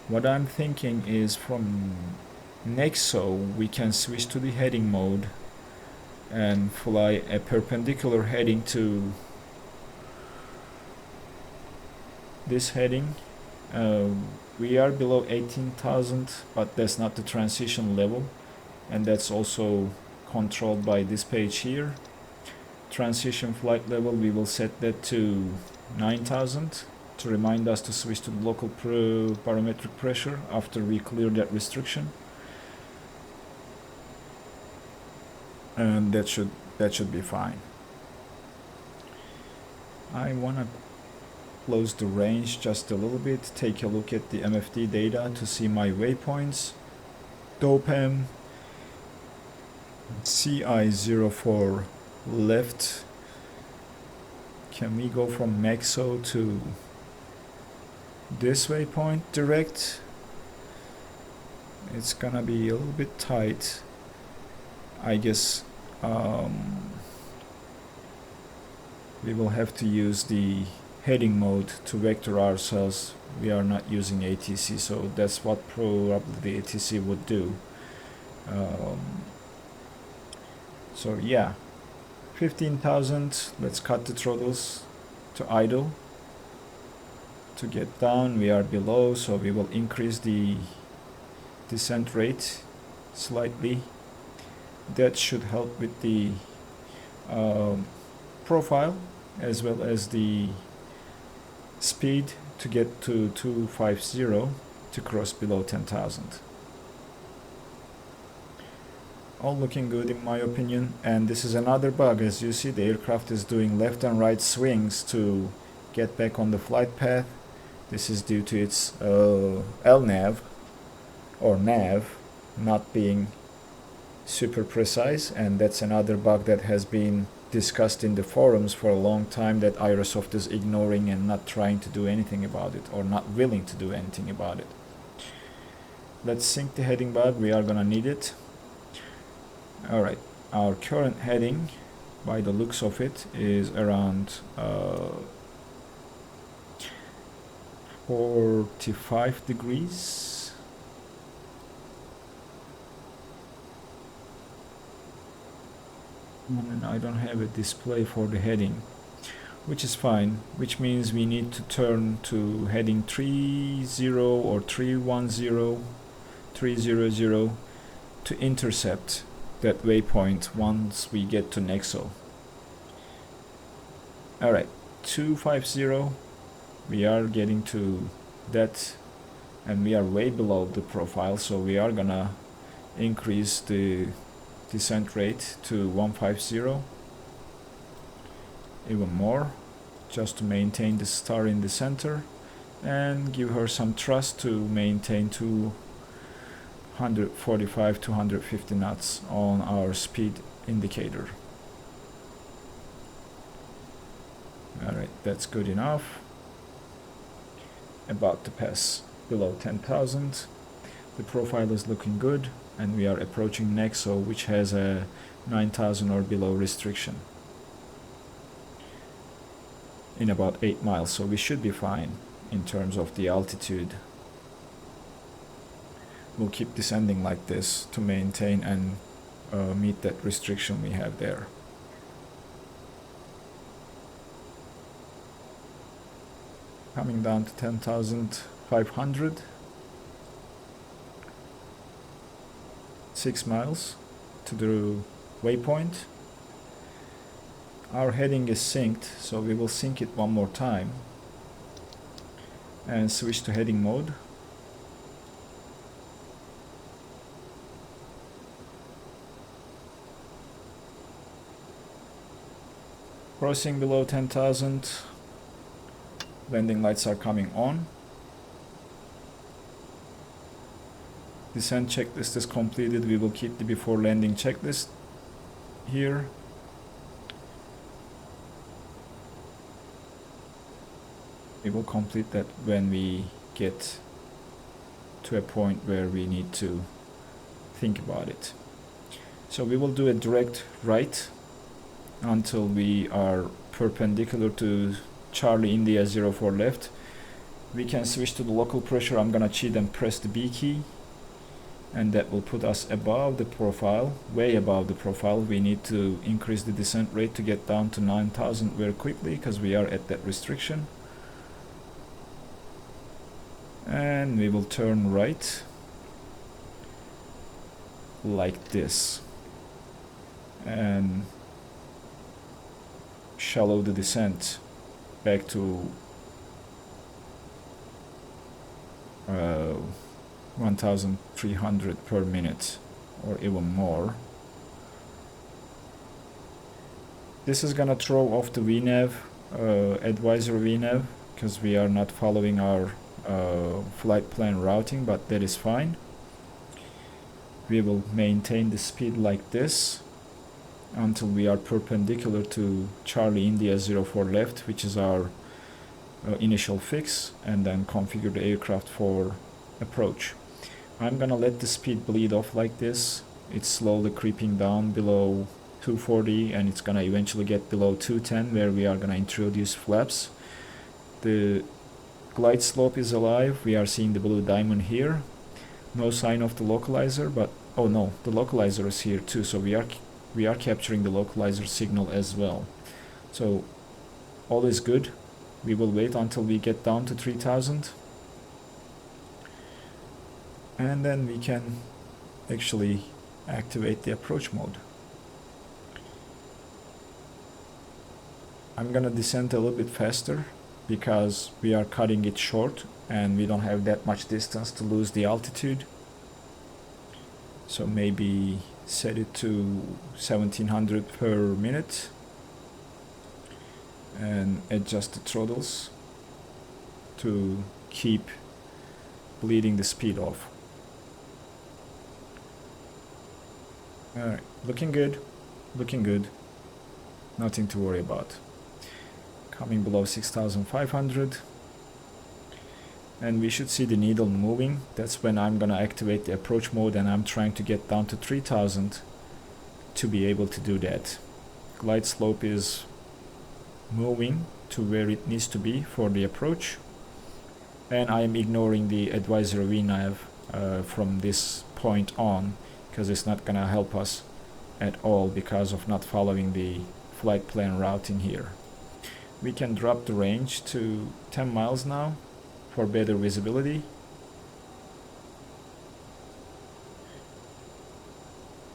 what I'm thinking is from Nexo we can switch to the heading mode and fly a perpendicular heading to this heading. We are below 18,000, but that's not the transition level, and that's also controlled by this page here. Transition flight level, we will set that to 9,000 to remind us to switch to the local barometric pressure after we clear that restriction. And that should be fine. I wanna close the range just a little bit, take a look at the MFD data to see my waypoints. Dopam, CI04 left. Can we go from Mexo to this waypoint direct? It's gonna be a little bit tight, I guess. We will have to use the heading mode to vector ourselves. We are not using ATC, so that's what probably the ATC would do. So yeah, 15,000. Let's cut the throttles to idle. To get down, we are below, so we will increase the descent rate slightly. That should help with the profile as well as the speed to get to 250 to cross below 10,000. All looking good in my opinion, and this is another bug. As you see, the aircraft is doing left and right swings to get back on the flight path. This is due to its LNAV or nav not being super precise, and that's another bug that has been discussed in the forums for a long time that Aerosoft is ignoring and not trying to do anything about it, or not willing to do anything about it. Let's sync the heading bug, we are gonna need it. Alright, our current heading, by the looks of it, is around 45 degrees. And I don't have a display for the heading, which is fine, which means we need to turn to heading 30 or 310, 300 to intercept that waypoint once we get to Nexo. Alright, 250, we are getting to that, and we are way below the profile, so we are gonna increase the descent rate to 150, even more, just to maintain the star in the center and give her some thrust to maintain 245 250 knots on our speed indicator. Alright, that's good enough. About to pass below 10,000. The profile is looking good, and we are approaching Nexo, which has a 9,000 or below restriction in about 8 miles, so we should be fine in terms of the altitude. We'll keep descending like this to maintain and meet that restriction we have there. Coming down to 10,500. 6 miles to the waypoint. Our heading is synced, so we will sync it one more time and switch to heading mode. Crossing below 10,000. Landing lights are coming on. Descent checklist is completed. We will keep the before landing checklist here. We will complete that when we get to a point where we need to think about it. So we will do a direct right until we are perpendicular to Charlie India 04 left. We can switch to the local pressure. I'm gonna cheat and press the B key, and that will put us above the profile, way above the profile. We need to increase the descent rate to get down to 9,000 very quickly, because we are at that restriction. And we will turn right like this and shallow the descent back to 1,300 per minute or even more. This is gonna throw off the VNAV, advisor VNAV, because we are not following our flight plan routing, but that is fine. We will maintain the speed like this until we are perpendicular to Charlie India 04 left, which is our initial fix, and then configure the aircraft for approach. I'm gonna let the speed bleed off like this. It's slowly creeping down below 240, and it's gonna eventually get below 210, where we are gonna introduce flaps. The glide slope is alive. We are seeing the blue diamond here. No sign of the localizer, but oh no, the localizer is here too, so we are capturing the localizer signal as well. So all is good. We will wait until we get down to 3,000, and then we can actually activate the approach mode. I'm gonna descend a little bit faster because we are cutting it short and we don't have that much distance to lose the altitude. So maybe Set it to 1700 per minute and adjust the throttles to keep bleeding the speed off. Alright, looking good, looking good, nothing to worry about. Coming below 6500 and we should see the needle moving. That's when I'm gonna activate the approach mode, and I'm trying to get down to 3000 to be able to do that. Glide slope is moving to where it needs to be for the approach, and I am ignoring the advisory VNav from this point on, because it's not gonna help us at all because of not following the flight plan routing here. We can drop the range to 10 miles now for better visibility.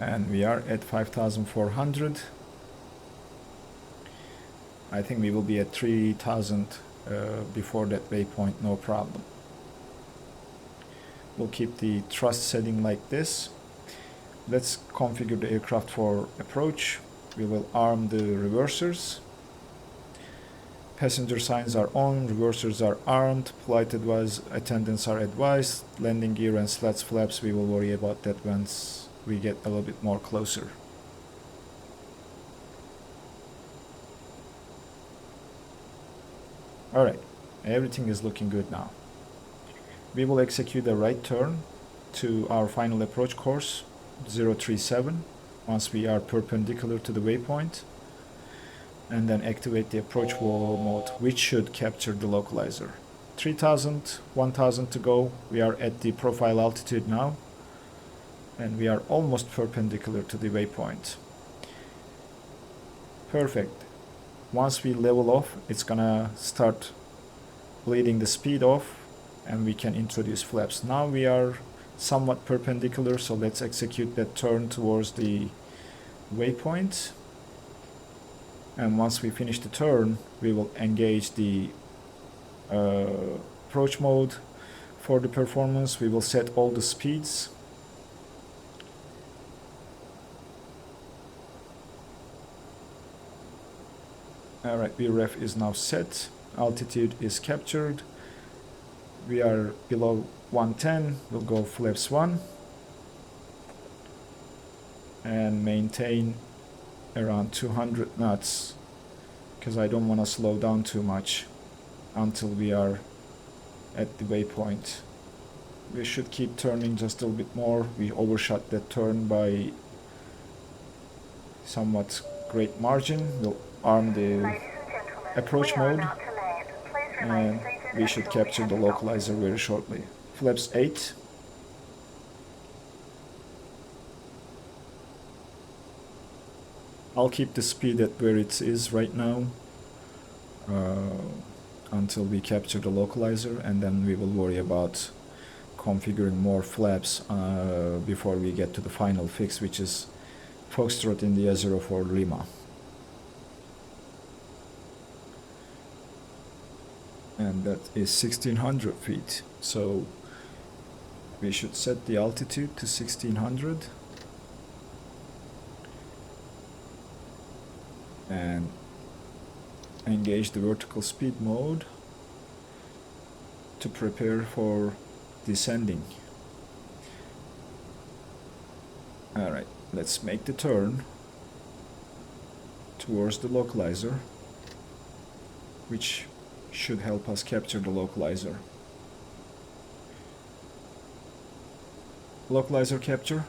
And we are at 5400. I think we will be at 3000 before that waypoint, no problem. We'll keep the thrust setting like this. Let's configure the aircraft for approach. We will arm the reversers. Passenger signs are on, reversers are armed, flight attendants are advised, landing gear and slats flaps, we will worry about that once we get a little bit more closer. Alright, everything is looking good now. We will execute a right turn to our final approach course, 037, once we are perpendicular to the waypoint, and then activate the approach wall mode, which should capture the localizer. 3000, 1000 to go. We are at the profile altitude now, and we are almost perpendicular to the waypoint. Perfect. Once we level off, it's gonna start bleeding the speed off, and we can introduce flaps. Now we are somewhat perpendicular, so let's execute that turn towards the waypoint. And once we finish the turn, we will engage the approach mode. For the performance, we will set all the speeds. Alright, VREF is now set. Altitude is captured. We are below 110. We'll go flaps 1. And maintain around 200 knots, because I don't want to slow down too much until we are at the waypoint. We should keep turning just a little bit more. We overshot that turn by somewhat great margin. We'll arm the approach mode, and we should capture the localizer very shortly. Flaps 8. I'll keep the speed at where it is right now until we capture the localizer, and then we will worry about configuring more flaps before we get to the final fix, which is Foxtrot India 04 Lima. And that is 1600 feet, so we should set the altitude to 1600 and engage the vertical speed mode to prepare for descending. Alright, let's make the turn towards the localizer, which should help us capture the localizer. Localizer capture.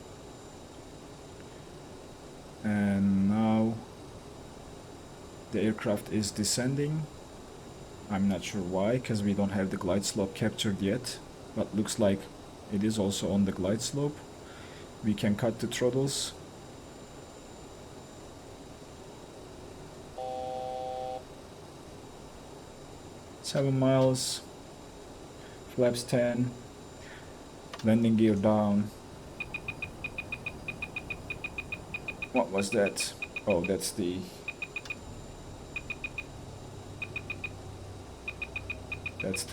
And now the aircraft is descending. I'm not sure why, because we don't have the glide slope captured yet, but looks like it is also on the glide slope. We can cut the throttles. Seven miles, flaps 10, landing gear down. What was that? Oh, that's the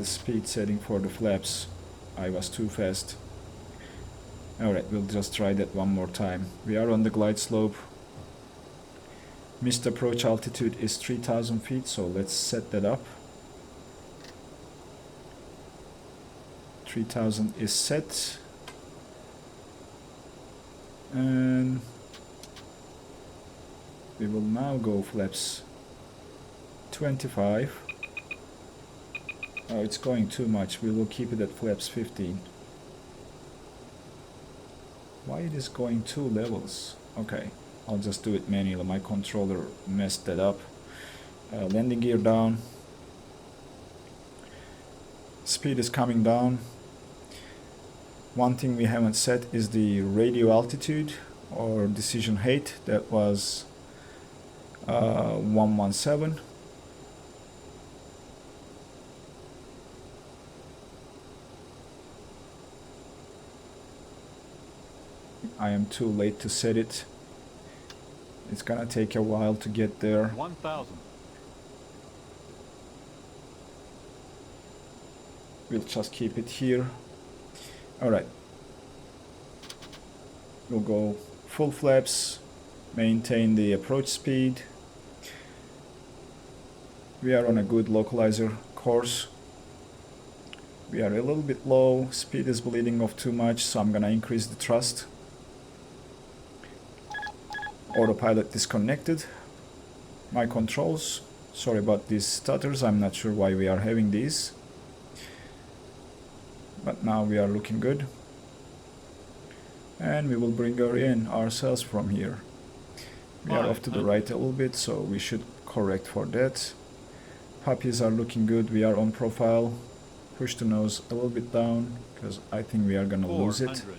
speed setting for the flaps. I was too fast. Alright, we'll just try that one more time. We are on the glide slope. Missed approach altitude is 3000 feet, so let's set that up. 3000 is set. And we will now go flaps 25. Oh, it's going too much. We will keep it at flaps 15. Why it is going 2 levels? Okay, I'll just do it manually. My controller messed that up. Landing gear down. Speed is coming down. One thing we haven't set is the radio altitude or decision height. That was 117. I am too late to set it. It's gonna take a while to get there. 1000. We'll just keep it here. Alright. We'll go full flaps, maintain the approach speed. We are on a good localizer course. We are a little bit low, speed is bleeding off too much, so I'm gonna increase the thrust. Autopilot disconnected. My controls, sorry about these stutters, I'm not sure why we are having these. But now we are looking good. And we will bring her in ourselves from here. We are off to the right a little bit, so we should correct for that. Puppies are looking good, we are on profile. Push the nose a little bit down, because I think we are gonna lose it. 400.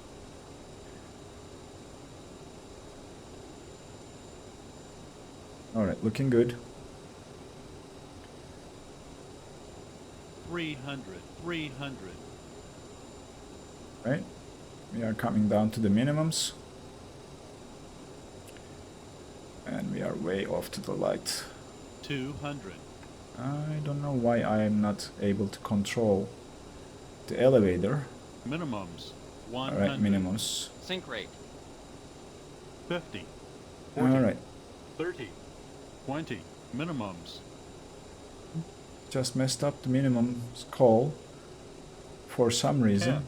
Alright, looking good. 300. 300. Right, we are coming down to the minimums. And we are way off to the light. 200. I don't know why I am not able to control the elevator. Minimums. 100. Alright, minimums. Sync rate. 50. 40. Alright, 30. 20. Minimums. just messed up the minimum call for some reason.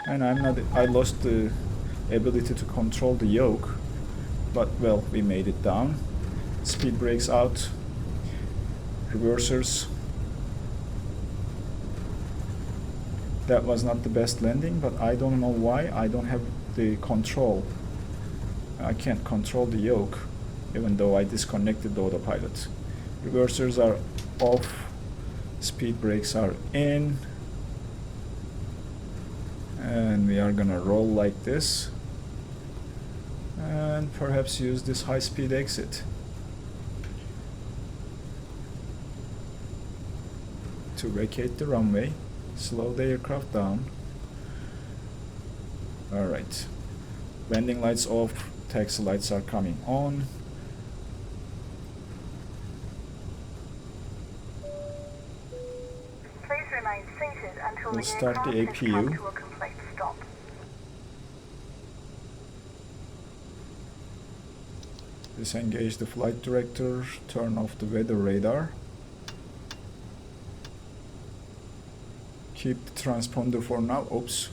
10. And I lost the ability to control the yoke. But well, we made it down. Speed brakes out. Reversers. That was not the best landing, but I don't know why. I don't have the control. I can't control the yoke, even though I disconnected the autopilot. Reversers are off. Speed brakes are in. And we are gonna roll like this. And perhaps use this high-speed exit. To vacate the runway. Slow the aircraft down. Alright. Landing lights off. Taxi lights are coming on. Please remain seated until We'll the start the aircraft has come APU. to a complete stop. Disengage the flight director. Turn off the weather radar. Keep the transponder for now. Oops.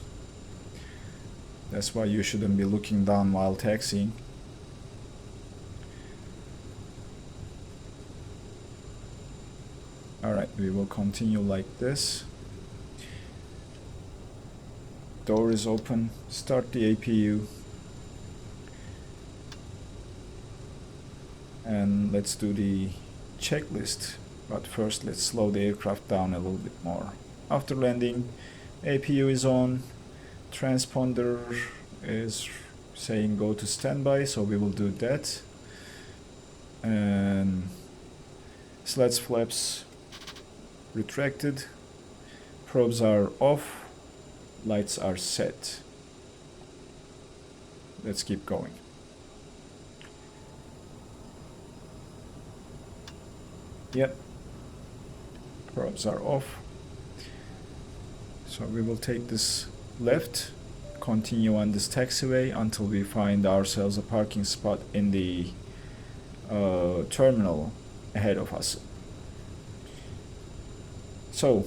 That's why you shouldn't be looking down while taxiing. Alright, we will continue like this. Door is open. Start the APU. And let's do the checklist. But first let's slow the aircraft down a little bit more. After landing, APU is on. Transponder is saying go to standby, so we will do that. And slats flaps retracted. Probes are off. Lights are set. Let's keep going. Yep. Probes are off. So we will take this left continue on this taxiway until we find ourselves a parking spot in the terminal ahead of us. So,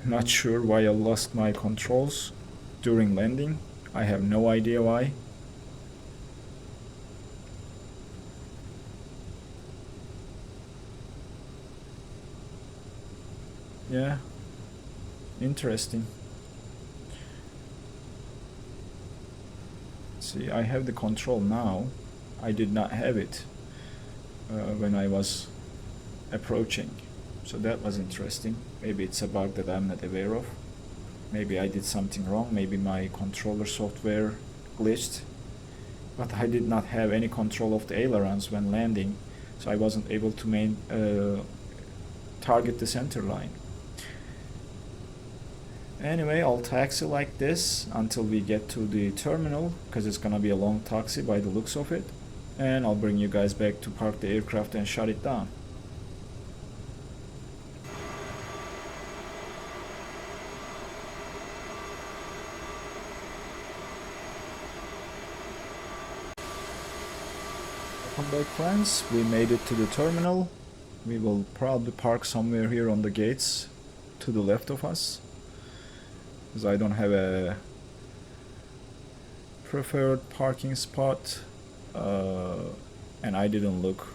not sure why I lost my controls during landing. I have no idea why. Yeah, interesting. See, I have the control now. I did not have it when I was approaching. So that was interesting. Maybe it's a bug that I'm not aware of. Maybe I did something wrong. Maybe my controller software glitched. But I did not have any control of the ailerons when landing, so I wasn't able to target the center line. Anyway, I'll taxi like this until we get to the terminal, because it's gonna be a long taxi by the looks of it. And I'll bring you guys back to park the aircraft and shut it down. Welcome back, friends. We made it to the terminal. We will probably park somewhere here on the gates to the left of us, because I don't have a preferred parking spot, and I didn't look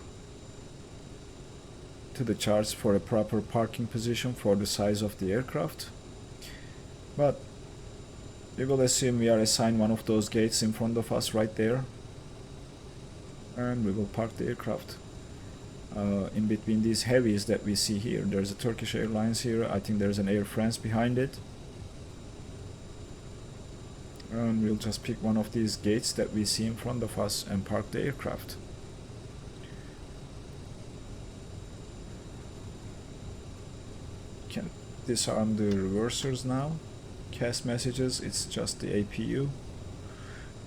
to the charts for a proper parking position for the size of the aircraft. But we will assume we are assigned one of those gates in front of us right there, and we will park the aircraft in between these heavies that we see here. There's a Turkish Airlines here. I think there's an Air France behind it. And we'll just pick one of these gates that we see in front of us and park the aircraft. Can disarm the reversers now. Cast messages, it's just the APU,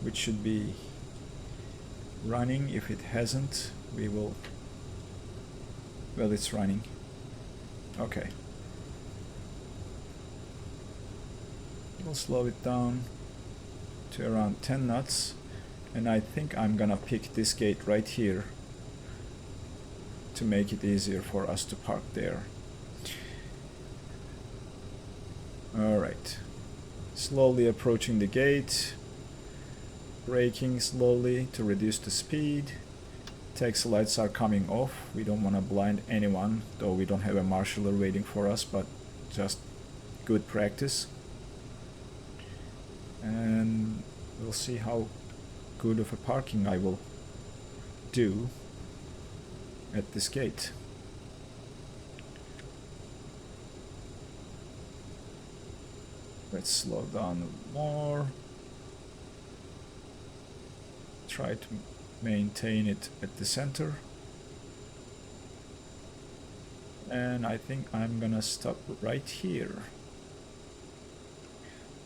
which should be running. If it hasn't, we will... Well, it's running. Okay. We'll slow it down to around 10 knots, and I think I'm gonna pick this gate right here to make it easier for us to park there. Alright, slowly approaching the gate, braking slowly to reduce the speed. Taxi lights are coming off. We don't want to blind anyone, though we don't have a marshaller waiting for us, but just good practice. And we'll see how good of a parking I will do at this gate. Let's slow down more. Try to maintain it at the center. And I think I'm gonna stop right here.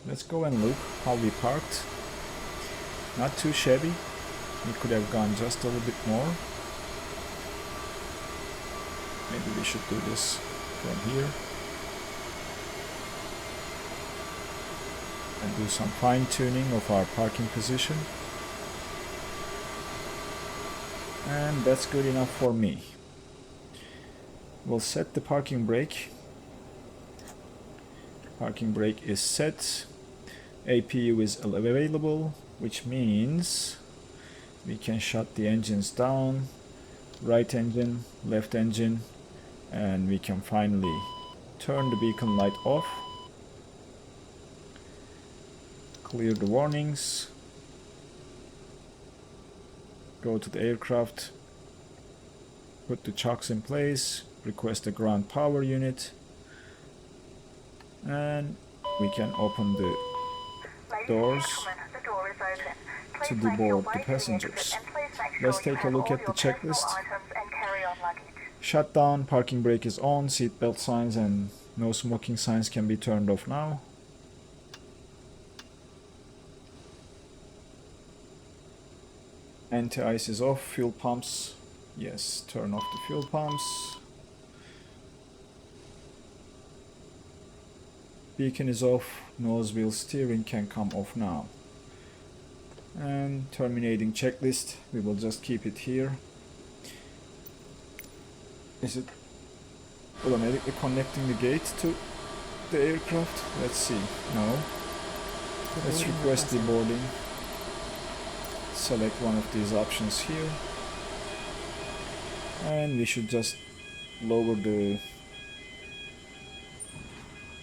Let's go and look how we parked. Not too shabby. We could have gone just a little bit more. Maybe we should do this from here. And do some fine tuning of our parking position. And that's good enough for me. We'll set the parking brake. Parking brake is set. APU is available, which means we can shut the engines down. Right engine, left engine, and we can finally turn the beacon light off. Clear the warnings. Go to the aircraft, put the chocks in place, request a ground power unit, and we can open the doors to deboard the passengers. Let's take a look at the checklist. Shutdown, parking brake is on, seatbelt signs and no smoking signs can be turned off now. Anti-ice is off, fuel pumps, yes, turn off the fuel pumps. Beacon is off, nose wheel steering can come off now. And terminating checklist, we will just keep it here. Is it automatically connecting the gate to the aircraft? Let's see. No. Let's request deboarding. Select one of these options here. And we should just lower the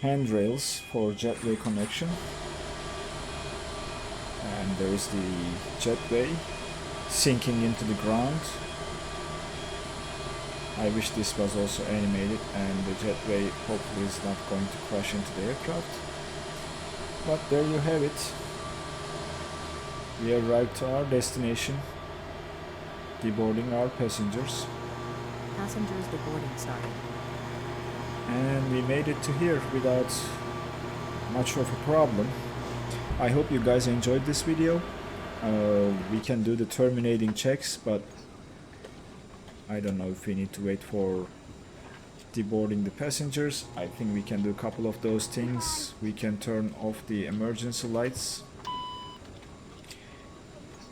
handrails for jetway connection. And there is the jetway sinking into the ground. I wish this was also animated and the jetway hopefully is not going to crash into the aircraft. But there you have it. We arrived to our destination, deboarding our passengers. Passengers deboarding started. And we made it to here without much of a problem. I hope you guys enjoyed this video. We can do the terminating checks, but I don't know if we need to wait for deboarding the passengers. I think we can do a couple of those things. We can turn off the emergency lights.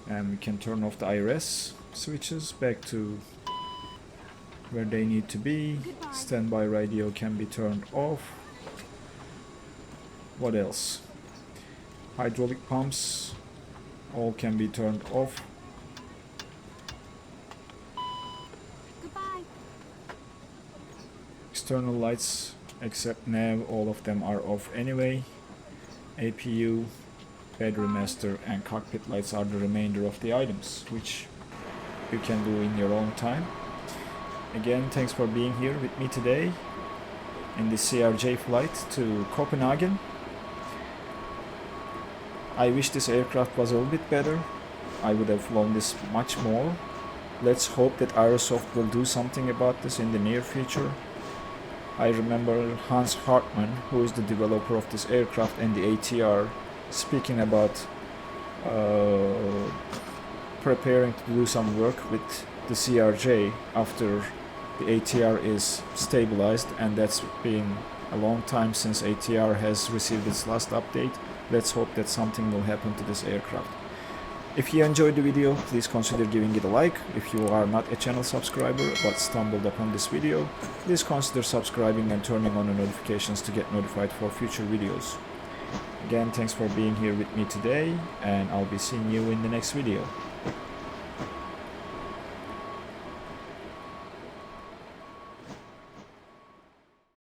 And we can turn off the IRS switches back to where they need to be. Standby radio can be turned off. What else? Hydraulic pumps all can be turned off. Goodbye. External lights except nav, all of them are off anyway. APU, battery master and cockpit lights are the remainder of the items, which you can do in your own time. Again, thanks for being here with me today in the CRJ flight to Copenhagen. I wish this aircraft was a little bit better. I would have flown this much more. Let's hope that Aerosoft will do something about this in the near future. I remember Hans Hartmann, who is the developer of this aircraft and the ATR, speaking about preparing to do some work with the CRJ after the ATR is stabilized, and that's been a long time since ATR has received its last update. Let's hope that something will happen to this aircraft. If you enjoyed the video, please consider giving it a like. If you are not a channel subscriber but stumbled upon this video, please consider subscribing and turning on the notifications to get notified for future videos. Again, thanks for being here with me today, and I'll be seeing you in the next video.